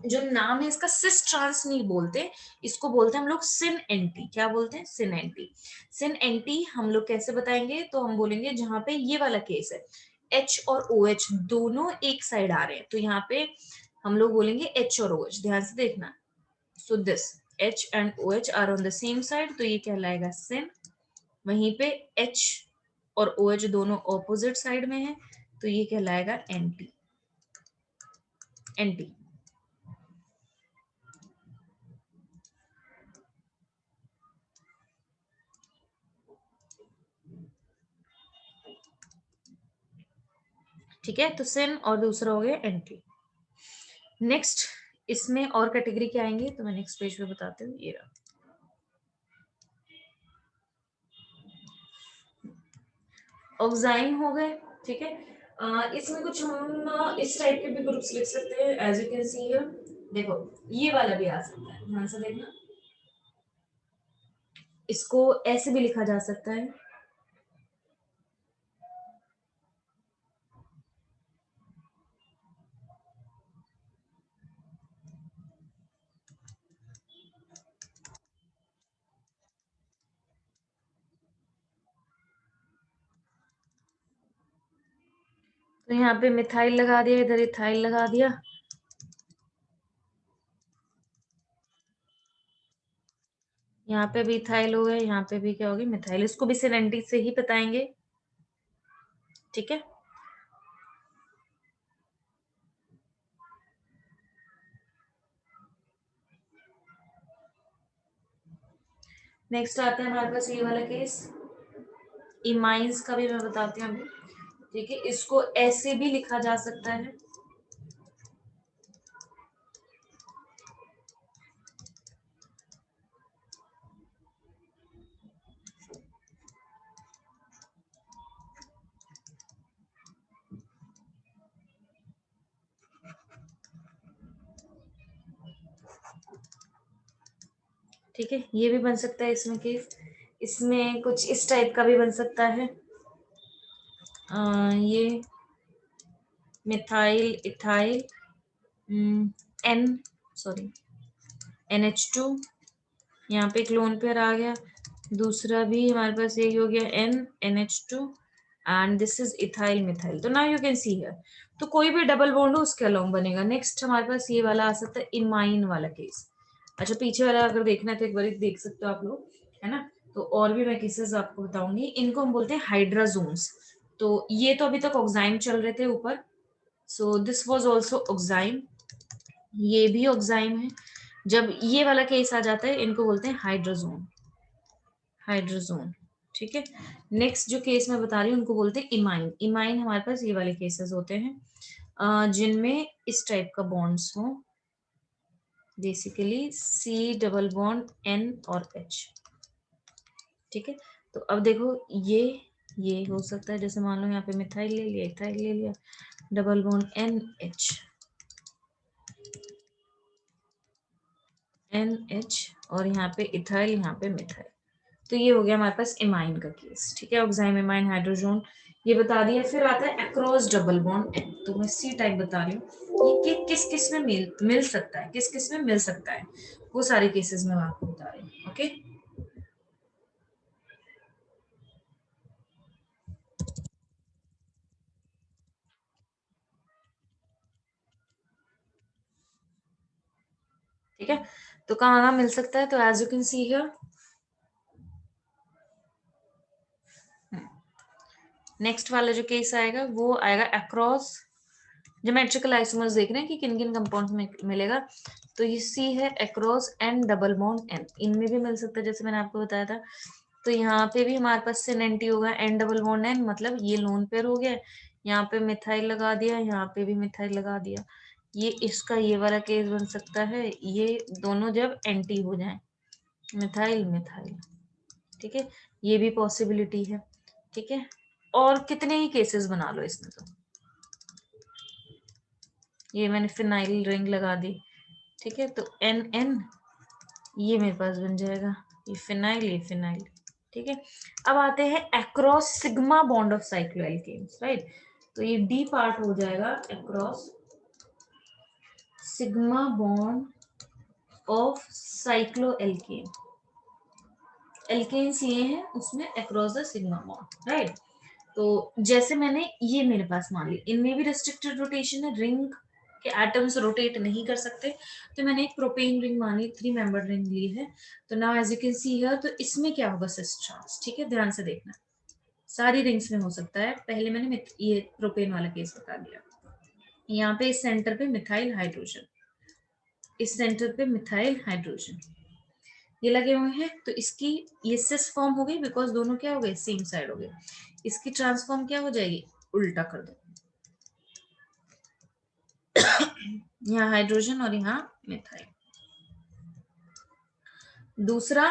जो नाम है इसका सिस ट्रांस नहीं बोलते, इसको बोलते हैं हम लोग सिन एंटी। क्या बोलते हैं, सिन एंटी। सिन एंटी हम लोग कैसे बताएंगे, तो हम बोलेंगे जहां पे ये वाला केस है, H और OH दोनों एक साइड आ रहे हैं, तो यहाँ पे हम लोग बोलेंगे H और OH, ध्यान से देखना। So this H and OH are on the same side, तो ये कहलाएगा सिन। वहीं पे H और OH दोनों ऑपोजिट साइड में है, तो ये कहलाएगा एंटी, एंटी। ठीक है, तो सिन और दूसरा हो गया एंटी। नेक्स्ट इसमें और कैटेगरी क्या आएंगे, तो मैं नेक्स्ट पेज पे बताती हूँ, ये रहा। ऑक्साइन हो गए, ठीक है। इसमें कुछ हम इस टाइप के भी ग्रुप्स लिख सकते हैं, as you can see here. देखो ये वाला भी आ सकता है, ध्यान से देखना, इसको ऐसे भी लिखा जा सकता है, तो यहाँ पे मिथाइल लगा दिया, इधर इथाइल लगा दिया। यहाँ पे भी इथाइल हो गया, यहाँ पे भी क्या होगी, मिथाइल। इसको भी सिनेंटी से ही बताएंगे, ठीक है। नेक्स्ट आता है हमारे पास ये वाला केस, इमाइंस का भी मैं बताती हूँ अभी, ठीक है। इसको ऐसे भी लिखा जा सकता है, ठीक है। ये भी बन सकता है इसमें केस, इसमें कुछ इस टाइप का भी बन सकता है। ये methyl ethyl N sorry NH2, यहाँ पे एक लोन पेयर आ गया। दूसरा भी हमारे पास यही हो गया NH2 and this is ethyl methyl. तो now you can see here, तो कोई भी डबल बॉन्ड हो उसके अलोंग बनेगा। नेक्स्ट हमारे पास ये वाला आ सकता है इमाइन वाला केस। अच्छा, पीछे वाला अगर देखना है तो एक बार देख सकते हो आप लोग, है ना। तो और भी मैं केसेस आपको बताऊंगी, इनको हम बोलते हैं हाइड्राजोन्स। तो ये तो अभी तक ऑक्साइम चल रहे थे ऊपर, so this was also oxime, ये भी ऑक्साइम है। जब ये वाला केस आ जाता है इनको बोलते हैं हाइड्रोजोन, हाइड्रोजोन, ठीक है। नेक्स्ट जो केस मैं बता रही हूँ उनको बोलते हैं इमाइन। इमाइन हमारे पास ये वाले केसेस होते हैं जिनमें इस टाइप का बॉन्ड्स हो, basically C double bond N और H, ठीक है। तो अब देखो ये हो सकता है, जैसे मान लो यहाँ पे मिथाइल ले लिया, इथाइल ले लिया, डबल बॉन्ड NH, NH, और यहाँ पे इथाइल, यहाँ पे मिथाइल। तो ये हो गया हमारे पास इमाइन का केस, ठीक है। ऑक्साइम इमाइन हाइड्रोजन ये बता दिया। फिर आता है अक्रॉस डबल बॉन्ड N, तो मैं C टाइप बता रही हूँ, ये किस किस में मिल सकता है, किस किस में मिल सकता है, वो सारे केसेस में मैं आपको बता रही हूँ, ओके। ठीक है, तो कहाँ कहाँ मिल सकता है, तो as you can see here, next वाला जो केस आएगा वो आएगा अक्रॉस, ज्योमेट्रिकल आइसोमर्स देख रहे हैं कि किन किन कंपाउंड्स में मिलेगा। तो ये C है across N double bond N, इनमें भी मिल सकता है जैसे मैंने आपको बताया था। तो यहाँ पे भी हमारे पास सिनेंटी होगा N डबल बॉन्ड N, मतलब ये लोन पेयर हो गया। यहाँ पे मिथाइल लगा दिया, यहाँ पे भी मिथाइल लगा दिया। ये इसका ये वाला केस बन सकता है, ये दोनों जब एंटी हो जाए, मिथाइल मिथाइल, ठीक है। ये भी पॉसिबिलिटी है, ठीक है। और कितने ही केसेस बना लो इसमें, तो ये मैंने फिनाइल रिंग लगा दी, ठीक है। तो NN ये मेरे पास बन जाएगा, ये फिनाइल, ये फिनाइल, ठीक है। अब आते हैं across sigma bond of cycloalkanes, right. तो ये D पार्ट हो जाएगा across sigma bond of cycloalkane. Alkanes ये है उसमें across the sigma bond, right. तो जैसे मैंने ये मेरे पास मान ली, इनमें भी रेस्ट्रिक्टेड रोटेशन है, रिंग के एटम्स रोटेट नहीं कर सकते। तो मैंने एक प्रोपेन रिंग मानी, 3 मेंबर रिंग ली है। तो now as you can see here, तो इसमें क्या होगा, सिस चांस, ठीक है। ध्यान से देखना, सारी रिंग्स में हो सकता है। पहले मैंने ये प्रोपेन वाला केस बता दिया। यहाँ पे इस सेंटर पे मिथाइल हाइड्रोजन, इस सेंटर पे मिथाइल हाइड्रोजन, ये लगे हुए हैं। तो इसकी ये सिस फॉर्म हो गई, बिकॉज दोनों क्या हो गए, सेम साइड हो गए। इसकी ट्रांसफॉर्म क्या हो जाएगी, उल्टा कर दो, यहाँ हाइड्रोजन और यहाँ मिथाइल। दूसरा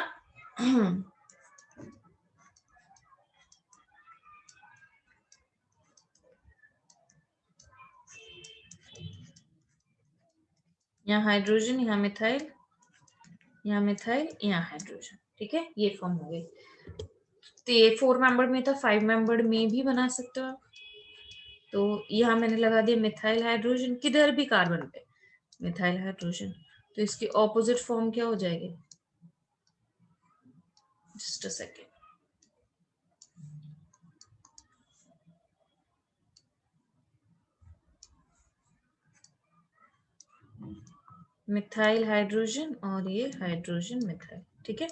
यहाँ हाइड्रोजन, यहाँ मिथाइल, यहाँ मिथाइल, यहाँ हाइड्रोजन, ठीक है। ये फॉर्म हो गई। तो ये 4 मेंबर में था, 5 मेंबर में भी बना सकते हो आप। तो यहाँ मैंने लगा दिया मिथाइल हाइड्रोजन, किधर भी कार्बन पे मिथाइल हाइड्रोजन। तो इसकी ऑपोजिट फॉर्म क्या हो जाएगी, just a second, methyl hydrogen और ये हाइड्रोजन मिथाइल, ठीक है।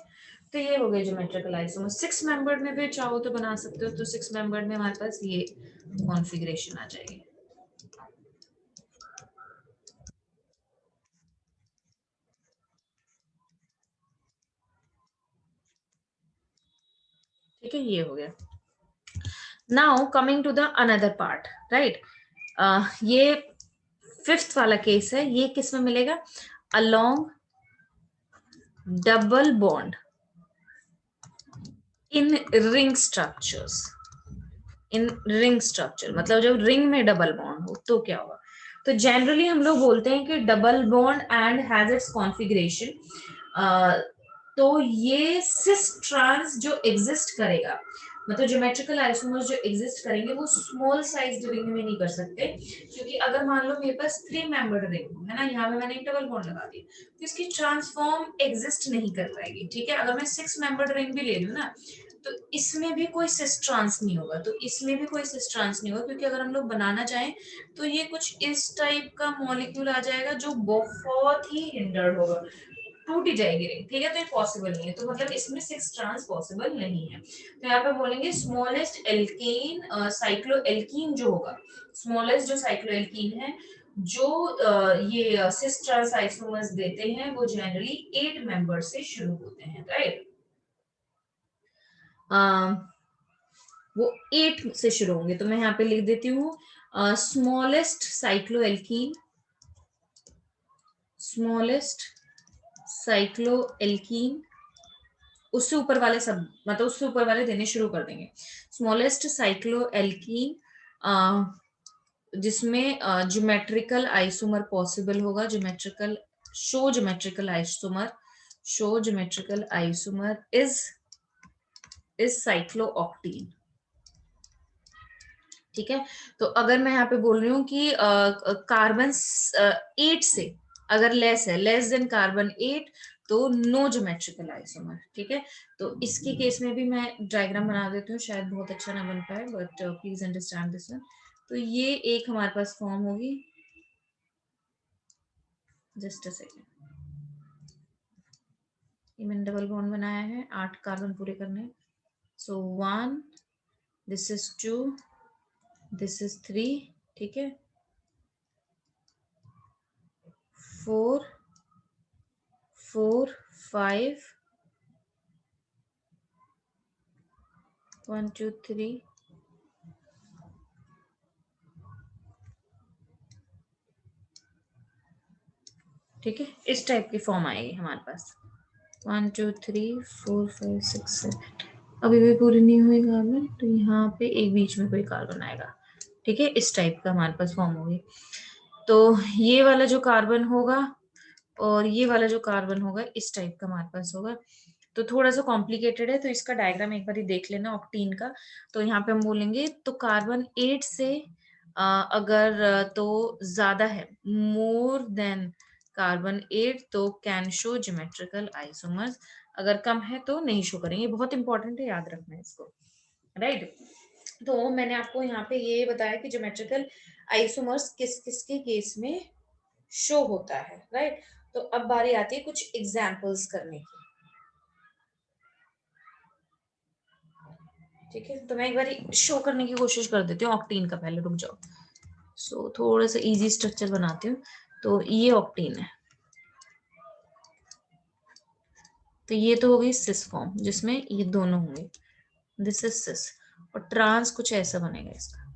तो ये हो गया ज्योमेट्रिकल आइसोमर। 6 मेंबर्ड में भी चाहो तो बना सकते हो, तो 6 मेंबर्ड में हमारे पास ये कॉन्फ़िगरेशन आ जाएगी। ठीक है, ये हो गया। Now coming to the another part, right. ये 5th वाला केस है। ये किस में मिलेगा? Along double bond in ring structures. In ring structure मतलब जब रिंग में डबल बॉन्ड हो तो क्या होगा? तो जनरली हम लोग बोलते हैं कि double bond and has its configuration. तो ये सिस ट्रांस जो एग्जिस्ट करेगा, मतलब ज्योमेट्रिकल आइसोमर्स जो एग्जिस्ट करेंगे वो स्मॉल साइज रिंग में नहीं कर सकते, क्योंकि अगर मान लो मेरे पास 3 मेंबर्ड रिंग है ना, यहाँ पे मैंने एक डबल बॉन्ड लगा दिया तो इसकी ट्रांसफॉर्म एग्जिस्ट नहीं कर पाएगी, ठीक है। अगर मैं 6 मेंबर्ड रिंग भी ले लूँ ना, तो इसमें भी कोई सिस ट्रांस नहीं होगा, तो इसमें भी कोई सिस ट्रांस नहीं होगा, क्योंकि अगर हम लोग बनाना चाहें तो ये कुछ इस टाइप का मॉलिक्यूल आ जाएगा जो बहुत ही हिंडर्ड होगा, टूट ही जाएगी रिंग, ठीक है। तो ये पॉसिबल नहीं है, तो मतलब इसमें 6 ट्रांस पॉसिबल नहीं है। तो यहाँ पे बोलेंगे स्मॉलेस्ट एल्केन साइक्लो एल्कीन जो होगा, स्मॉलेस्ट जो साइक्लो एल्कीन है जो ये सिस ट्रांस आइसोमर्स देते हैं वो जनरली 8 मेंबर से शुरू होते हैं, राइट। वो 8 से शुरू होंगे, तो मैं यहाँ पे लिख देती हूँ smallest cyclo alkene, smallest cyclo alkene, उससे ऊपर वाले सब मतलब उससे ऊपर वाले देने शुरू कर देंगे। स्मॉलेस्ट साइक्लो एल्कीन जिसमें ज्योमेट्रिकल आइसोमर पॉसिबल होगा, geometrical show geometrical isomer, show geometrical isomer is cyclooctene, ठीक है। तो अगर मैं यहाँ पे बोल रही हूँ कि कार्बन 8 से अगर लेस है, लेस देन कार्बन 8, तो नो ज्योमेट्रिकल आइसोमर, ठीक है। तो इसके केस में भी मैं डायग्राम बना देती हूँ, शायद बहुत अच्छा ना बन पाए, but please understand this one. तो ये एक हमारे पास फॉर्म होगी, जस्ट अ सेकेंड, ये मैंने डबल बॉन्ड बनाया है, 8 कार्बन पूरे करने। सो 1, दिस इज 2, दिस इज 3, ठीक है। 4, 4, 5, 1 2 3, ठीक है। इस टाइप की फॉर्म आएगी हमारे पास, 1 2 3 4 5 6 7, अभी भी पूरी नहीं हुई कार्बन, तो यहाँ पे एक बीच में कोई कार्बन आएगा, ठीक है। इस टाइप का हमारे पास फॉर्म होगी। तो ये वाला जो कार्बन होगा और ये वाला जो कार्बन होगा इस टाइप का हमारे पास होगा। तो थोड़ा सा कॉम्प्लिकेटेड है, तो इसका डायग्राम एक बार ही देख लेना ऑक्टीन का। तो यहाँ पे हम बोलेंगे तो कार्बन 8 से अगर तो ज्यादा है, मोर देन कार्बन 8, तो कैन शो ज्योमेट्रिकल आइसोमर्स, अगर कम है तो नहीं शो करेंगे। बहुत इंपॉर्टेंट है, याद रखना है इसको, राइट। तो मैंने आपको यहाँ पे ये बताया कि ज्योमेट्रिकल आइसोमर्स किस किस के केस में शो होता है, राइट। तो अब बारी आती है कुछ एग्जाम्पल्स करने की, ठीक है। तो मैं एक बार शो करने की कोशिश कर देती हूँ ऑक्टीन का, पहले रुक जाओ। सो थोड़ा सा इजी स्ट्रक्चर बनाती हूँ। तो ये ऑक्टीन है, तो ये तो हो गई सिस फॉर्म जिसमें ये दोनों होंगे, दिस इज सिस, और ट्रांस कुछ ऐसा बनेगा इसका,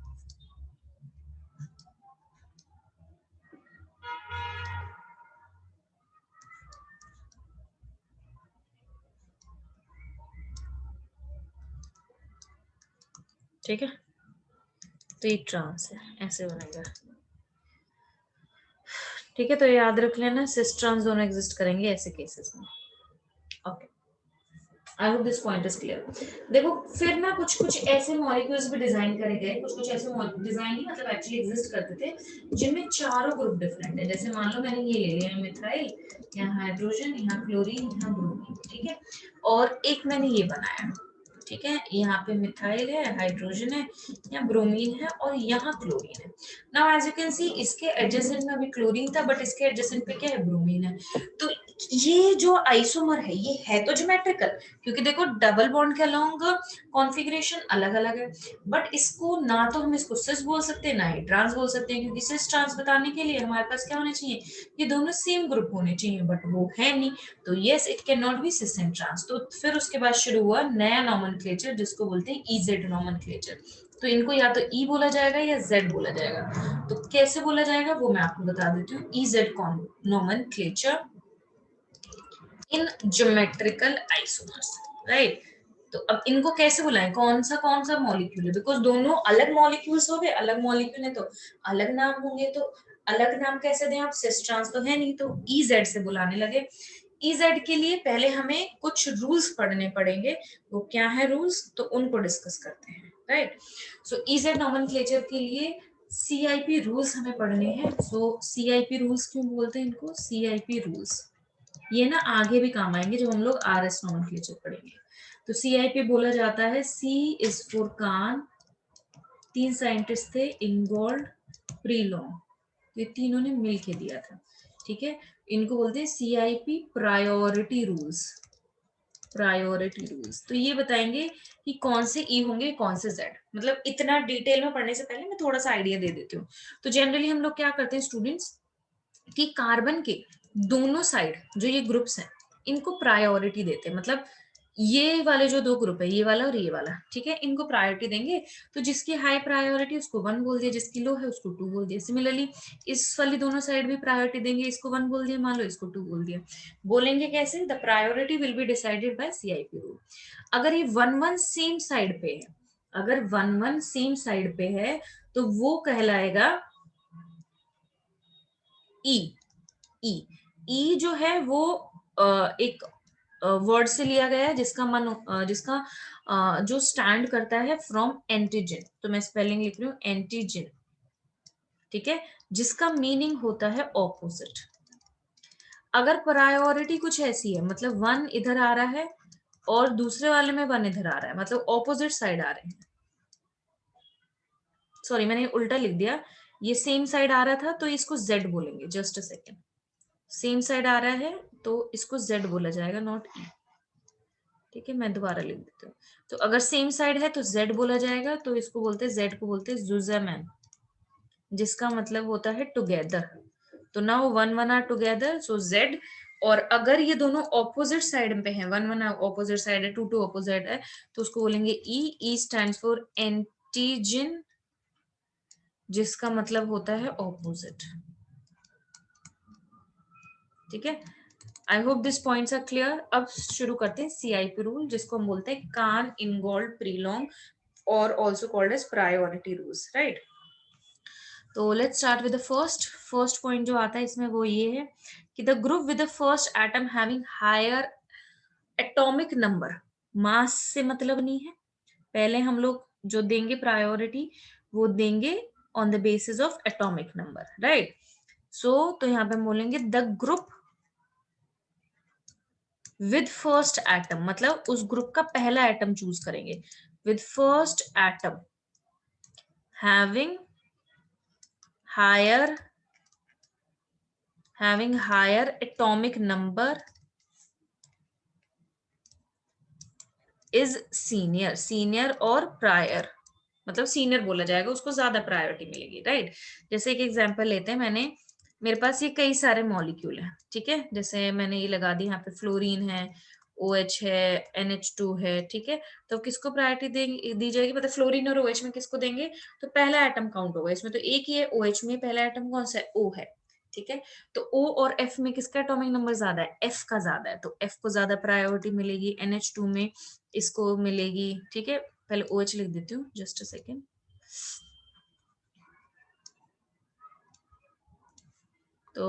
ठीक है। तो ये ट्रांस है, ऐसे बनेगा, ठीक है। तो याद रख लेना सिस ट्रांस दोनों एग्जिस्ट करेंगे ऐसे केसेस में, okay. I hope this point is clear. देखो फिर ना कुछ कुछ ऐसे मॉलिक्यूल्स भी डिजाइन करे गए, कुछ कुछ ऐसे डिजाइन नहीं मतलब एक्चुअली एग्जिस्ट करते थे, जिनमें चारों ग्रुप डिफरेंट है। जैसे मान लो मैंने ये ले लिया मिथाइल, यहाँ हाइड्रोजन, यहाँ क्लोरीन, यहाँ ब्रोमीन, ठीक है। और एक मैंने ये बनाया, ठीक है, यहाँ पे मिथाइल है, हाइड्रोजन है, यहाँ ब्रोमीन है और यहाँ क्लोरीन है। Now as you can see इसके एडजेसेंट में अभी क्लोरीन था, बट इसके एडजेसेंट पे क्या है, ब्रोमीन है। तो ये जो आइसोमर है ये है तो ज्योमेट्रिकल, क्योंकि देखो डबल बॉन्ड के अलोंग कॉन्फ़िगरेशन अलग अलग है, बट इसको ना तो हम इसको सिस बोल सकते हैं ना ही ट्रांस बोल सकते हैं, क्योंकि सिस ट्रांस बताने के लिए हमारे पास क्या होने चाहिए, ये दोनों सेम ग्रुप होने चाहिए, बट वो है नहीं। तो yes it can not be cis and trans. तो फिर उसके बाद शुरू हुआ नया नॉमेनक्लेचर जिसको बोलते हैं इजेड नॉमेनक्लेचर। तो इनको या तो ई बोला जाएगा या जेड बोला जाएगा। तो कैसे बोला जाएगा वो मैं आपको बता देती हूँ। इजेड नॉमेनक्लेचर इन ज्योमेट्रिकल आइसोमर्स, राइट। तो अब इनको कैसे बुलाएं, कौन सा मॉलिक्यूल है, बिकॉज दोनों अलग मॉलिक्यूल्स हो गए, अलग मॉलिक्यूल है तो अलग नाम होंगे। तो अलग नाम कैसे दें आप, सिस ट्रांस तो है नहीं, तो इजेड से बुलाने लगे। इजेड के लिए पहले हमें कुछ रूल्स पढ़ने पड़ेंगे। वो क्या है रूल्स, तो उनको डिस्कस करते हैं, राइट। सो इजेड नॉमेनक्लेचर के लिए सीआईपी रूल्स हमें पढ़ने हैं। सो सीआईपी रूल्स क्यों बोलते हैं इनको, सीआईपी रूल्स ये ना आगे भी काम आएंगे जब हम लोग आरएस नॉमेनक्लेचर पढ़ेंगे। तो सीआईपी बोला जाता है, सी इज फॉर कान, 3 साइंटिस्ट थे, इंगोल्ड, प्रीलोंग, ये तीनों ने मिलके दिया था, ठीक है। इनको बोलते हैं CIP priority rules, priority rules. तो ये बताएंगे कि कौन से ई होंगे कौन से जेड, मतलब इतना डिटेल में पढ़ने से पहले मैं थोड़ा सा आइडिया दे देती हूँ। तो जनरली हम लोग क्या करते हैं स्टूडेंट्स, कि कार्बन के दोनों साइड जो ये ग्रुप्स हैं इनको प्रायोरिटी देते हैं, मतलब ये वाले जो दो ग्रुप है, ये वाला और ये वाला, ठीक है, इनको प्रायोरिटी देंगे। तो जिसकी हाई प्रायोरिटी उसको 1 बोल दिया, जिसकी लो है उसको 2 बोल दिया। सिमिलरली इस वाली दोनों साइड भी प्रायोरिटी देंगे, इसको 1 बोल दिया, मान लो इसको 2 बोल दिया। बोलेंगे कैसे, the priority will be decided by CIP rule. अगर ये 1-1 सेम साइड पे है, अगर 1-1 सेम साइड पे है तो वो कहलाएगा ई। ई ई जो है वो एक वर्ड से लिया गया है जिसका जिसका जो स्टैंड करता है फ्रॉम एंटीजन। तो मैं स्पेलिंग लिख रही हूँ एंटीजन, ठीक है, जिसका मीनिंग होता है ऑपोजिट। अगर प्रायोरिटी कुछ ऐसी है, मतलब 1 इधर आ रहा है और दूसरे वाले में 1 इधर आ रहा है, मतलब ऑपोजिट साइड आ रहे हैं। सॉरी मैंने उल्टा लिख दिया, ये सेम साइड आ रहा था तो इसको जेड बोलेंगे, just a second. Same side आ रहा है तो इसको जेड बोला जाएगा, नॉट ई, ठीक है। मैं दोबारा लिख देती हूँ। तो अगर सेम साइड है तो जेड बोला जाएगा, तो इसको बोलते हैं, जेड को बोलते हैं जुजामैन, जिसका मतलब होता है टुगेदर। तो now 1-1 are together, so Z. और अगर ये दोनों ऑपोजिट साइड पे हैं, 1-1 ऑपोजिट साइड है, 2-2 ऑपोजिट है, तो उसको बोलेंगे E. E stands for entgegen, जिसका मतलब होता है ऑपोजिट, ठीक है। I hope this points are clear. अब शुरू करते हैं सीआईपी रूल, जिसको हम बोलते हैं कान इनगोल्ड प्रीलोंग और also called as priority rules, right. तो let's start with the first point जो आता है इसमें वो ये है कि the group with the first atom having higher atomic number, mass से मतलब नहीं है, पहले हम लोग जो देंगे प्रायोरिटी वो देंगे on the basis of atomic number, right. So तो यहाँ पे हम बोलेंगे the group with first atom, मतलब उस ग्रुप का पहला एटम चूज करेंगे, with first atom having higher atomic number is senior, senior और प्रायर, मतलब सीनियर बोला जाएगा, उसको ज्यादा प्रायोरिटी मिलेगी, राइट। जैसे एक एग्जांपल लेते हैं, मेरे पास ये कई सारे मॉलिक्यूल हैं, ठीक है, जैसे मैंने ये लगा दी यहाँ पे, फ्लोरीन है, OH है, NH2 है, ठीक है। तो किसको प्रायोरिटी दी जाएगी, मतलब फ्लोरीन और OH में किसको देंगे, तो पहला एटम काउंट होगा, इसमें तो एक ही है, OH में पहला एटम कौन सा है, O है, ठीक है। तो O और F में किसका एटॉमिक नंबर ज्यादा है, F का ज्यादा है, तो F को ज्यादा प्रायोरिटी मिलेगी। NH2 में इसको मिलेगी, ठीक है। पहले OH लिख देती हूँ, जस्ट अ सेकेंड। तो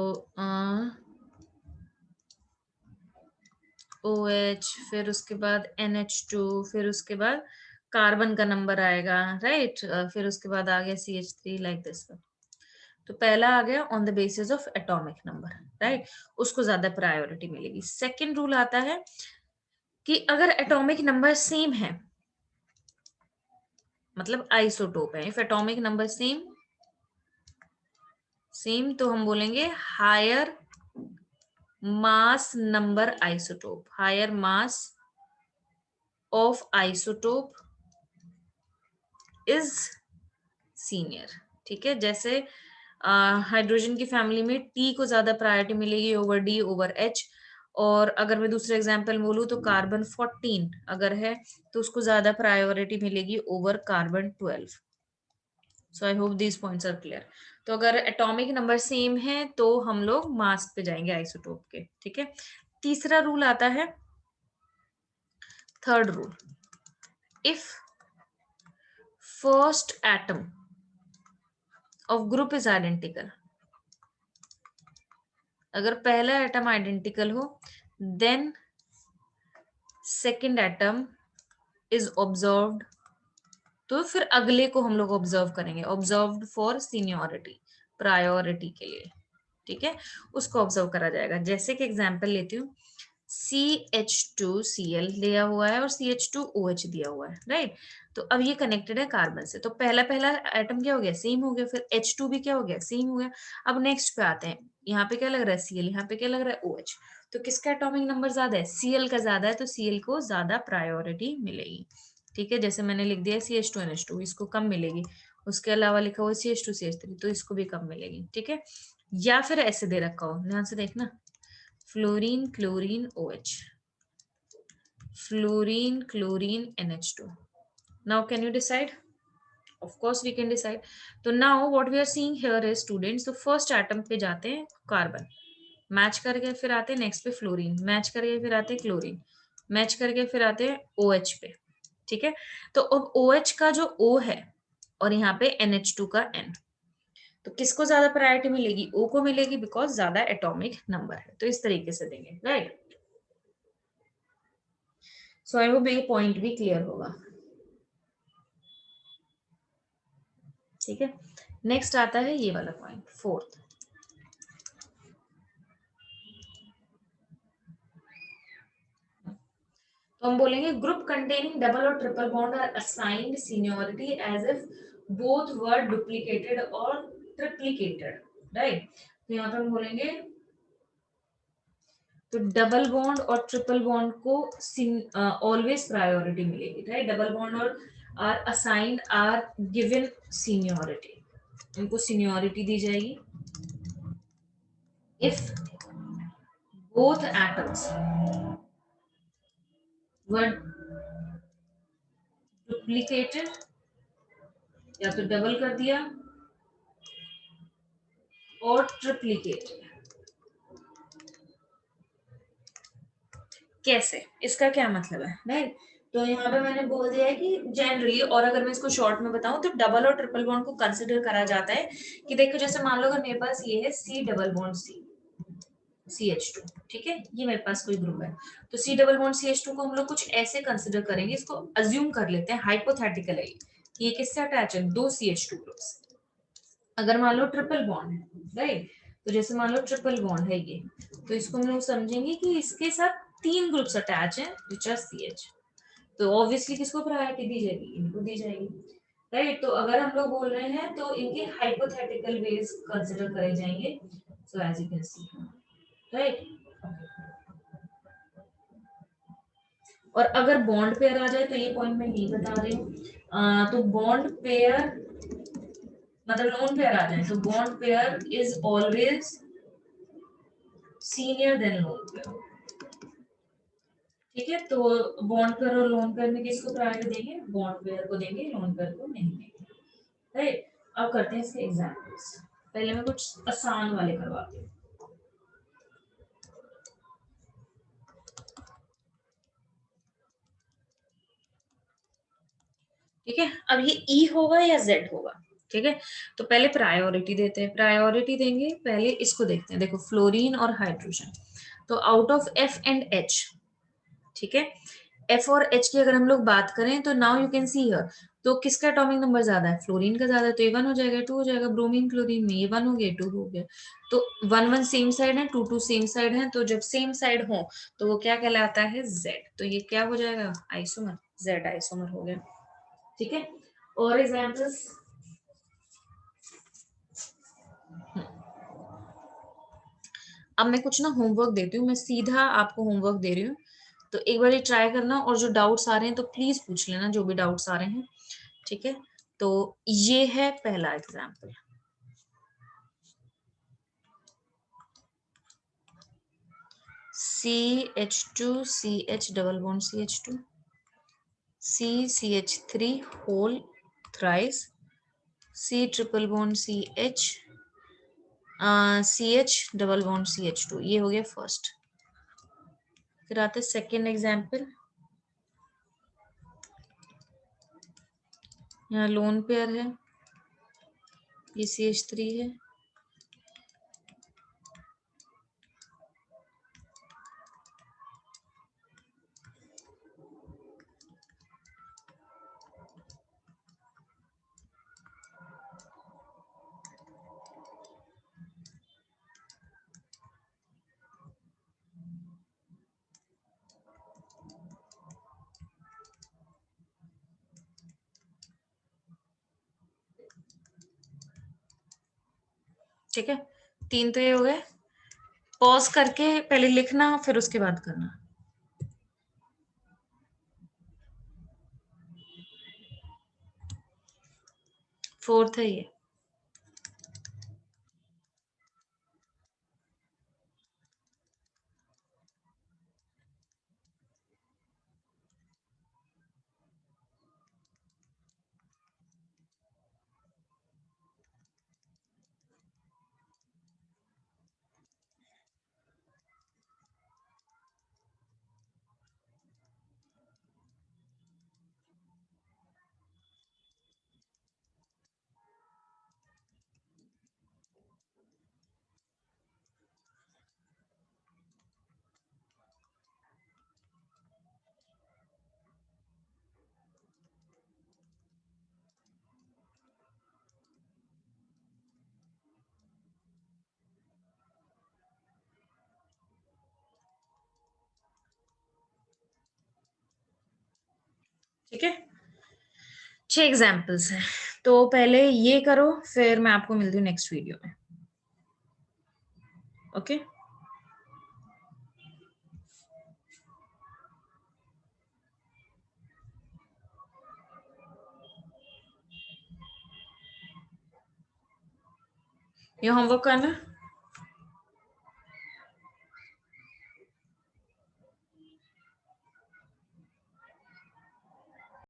OH, फिर उसके बाद NH2, फिर उसके बाद कार्बन का नंबर आएगा, राइट। फिर उसके बाद आ गया CH3, लाइक दिस। तो पहला आ गया on the basis of atomic number, right, उसको ज्यादा प्रायोरिटी मिलेगी। सेकेंड रूल आता है कि अगर एटॉमिक नंबर सेम है मतलब आइसोटोप है। If atomic number same same तो हम बोलेंगे higher mass number isotope, higher mass of isotope is senior. ठीक है, जैसे हाइड्रोजन की फैमिली में टी को ज्यादा प्रायोरिटी मिलेगी ओवर डी ओवर एच। और अगर मैं दूसरा एग्जांपल बोलूं तो कार्बन 14 अगर है तो उसको ज्यादा प्रायोरिटी मिलेगी over carbon 12। So I hope these points are clear. तो अगर एटॉमिक नंबर सेम है तो हम लोग मास पे जाएंगे आइसोटोप के। ठीक है, तीसरा रूल आता है, third rule, if first atom of group is identical, अगर पहला एटम आइडेंटिकल हो then second atom is observed, तो फिर अगले को हम लोग ऑब्जर्व करेंगे, ऑब्जर्व्ड फॉर सीनियोरिटी, प्रायोरिटी के लिए। ठीक है, उसको ऑब्जर्व करा जाएगा। जैसे कि एग्जांपल लेती हूँ, CH2Cl दिया हुआ है और CH2OH दिया हुआ है, राइट। तो अब ये कनेक्टेड है कार्बन से, तो पहला पहला एटम क्या हो गया, सेम हो गया, फिर H2 भी क्या हो गया, सेम हो गया। अब नेक्स्ट पे आते हैं, यहाँ पे क्या लग रहा है Cl, यहाँ पे क्या लग रहा है OH। तो किसका एटॉमिक नंबर ज्यादा है, Cl का ज्यादा है, तो Cl को ज्यादा प्रायोरिटी मिलेगी। ठीक है, जैसे मैंने लिख दिया CH2NH2, इसको कम मिलेगी। उसके अलावा लिखा हुआ CH2CH3, तो इसको भी कम मिलेगी। ठीक है, या फिर ऐसे दे रखा हो, ध्यान से देखना, fluorine chlorine OH, fluorine chlorine NH2। now can you decide? of course we can decide। तो now what we are seeing here is students, तो फर्स्ट एटम पे जाते हैं कार्बन, मैच करके फिर आते हैं नेक्स्ट पे फ्लोरीन, मैच करके फिर आते हैं क्लोरीन, मैच करके फिर आते हैं OH पे। ठीक है, तो अब OH का जो O है और यहाँ पे NH2 का N, तो किसको ज्यादा प्रायोरिटी मिलेगी, O को मिलेगी, बिकॉज ज्यादा एटॉमिक नंबर है। तो इस तरीके से देंगे, राइट। सो आई होप ये पॉइंट भी क्लियर होगा। ठीक है, नेक्स्ट आता है ये वाला पॉइंट, फोर्थ। तो हम बोलेंगे ग्रुप कंटेनिंग डबल और triple bond are assigned seniority as if both were duplicated और ट्रिप्लीकेटेड, राइट। तो यहाँ पे हम बोलेंगे, तो डबल बॉन्ड और ट्रिपल बॉन्ड को ऑलवेज प्रायोरिटी मिलेगी, राइट। डबल बॉन्ड और are assigned, are given seniority, उनको सीनियरिटी दी जाएगी if both atoms were duplicated, या तो डबल कर दिया और ट्रिप्लीकेटेड। कैसे, इसका क्या मतलब है, राइट। तो यहाँ पे मैंने बोल दिया है कि जनरली, और अगर मैं इसको शॉर्ट में बताऊं तो डबल और ट्रिपल बॉन्ड को कंसिडर करा जाता है कि देखो, जैसे मान लो अगर मेरे पास ये है C double bond C CH2, ठीक है, ये मेरे पास कोई ग्रुप है, तो C डबल बॉन्ड CH2 को हम लोग कुछ ऐसे कंसिडर करेंगे, इसको अज्यूम कर लेते हैं हाइपोथेटिकल है ये किससे अटैच है, दो CH2 ग्रुप्स। अगर मान लो ट्रिपल बॉन्ड है, राइट, तो जैसे मान लो ट्रिपल बॉन्ड है ये, तो इसको हम लोग समझेंगे कि इसके साथ तीन ग्रुप्स अटैच हैं विच आर CH, तो ऑब्वियसली किसको प्रायोरिटी दी जाएगी, इनको दी जाएगी, राइट। तो अगर हम लोग बोल रहे हैं तो इनके हाइपोथेटिकल वेज कंसिडर करे जाएंगे, so as you can see, right. और अगर बॉन्ड पेयर आ जाए तो ये पॉइंट मैं नहीं बता रही हूँ, तो बॉन्ड पेयर मतलब लोन पेयर आ जाए तो bond pair is always senior then lone pair. ठीक है, तो बॉन्ड पेयर और लोन पेयर में किसको प्रायोरिटी देंगे, बॉन्ड पेयर को देंगे, लोन पेयर को नहीं देंगे, राइट। अब करते हैं इसके एग्जांपल्स, पहले मैं कुछ आसान वाले करवाती हूँ। ठीक है, अब ये E होगा या Z होगा, ठीक है। तो पहले प्रायोरिटी देते हैं, प्रायोरिटी देंगे, पहले इसको देखते हैं, देखो फ्लोरीन और हाइड्रोजन, तो out of F and H, ठीक है, F और H की अगर हम लोग बात करें तो now you can see here, तो किसका एटॉमिक नंबर ज्यादा है, फ्लोरीन का ज्यादा है, तो ये 1 हो जाएगा, 2 हो जाएगा, ब्रोमीन क्लोरीन में ये 1 हो गया, 2 हो गया, तो 1 1 सेम साइड है, 2 2 सेम साइड है, तो जब सेम साइड हो तो वो क्या कहलाता है, Z, तो ये क्या हो जाएगा, आइसोमर, Z आइसोमर हो गया। ठीक है, और एग्जाम्पल्स? अब मैं कुछ ना होमवर्क देती हूँ, मैं सीधा आपको होमवर्क दे रही हूँ, तो एक बार ट्राई करना, और जो डाउट्स आ रहे हैं तो प्लीज पूछ लेना, जो भी डाउट्स आ रहे हैं, ठीक है। तो ये है पहला example. CH2 CH double bond CH2 CH3 whole thrice C triple bond CH CH double bond CH2, ये हो गया फर्स्ट। फिर आते सेकेंड एग्जाम्पल। यहाँ लोन पेयर है, ये CH3 है, ठीक है। तीन तो ये हो गए। पॉज करके पहले लिखना, फिर उसके बाद करना। फोर्थ है ये। ठीक है, 6 एग्जाम्पल्स हैं। तो पहले ये करो, फिर मैं आपको मिलती हूँ नेक्स्ट वीडियो में। ओके। ये होमवर्क करना।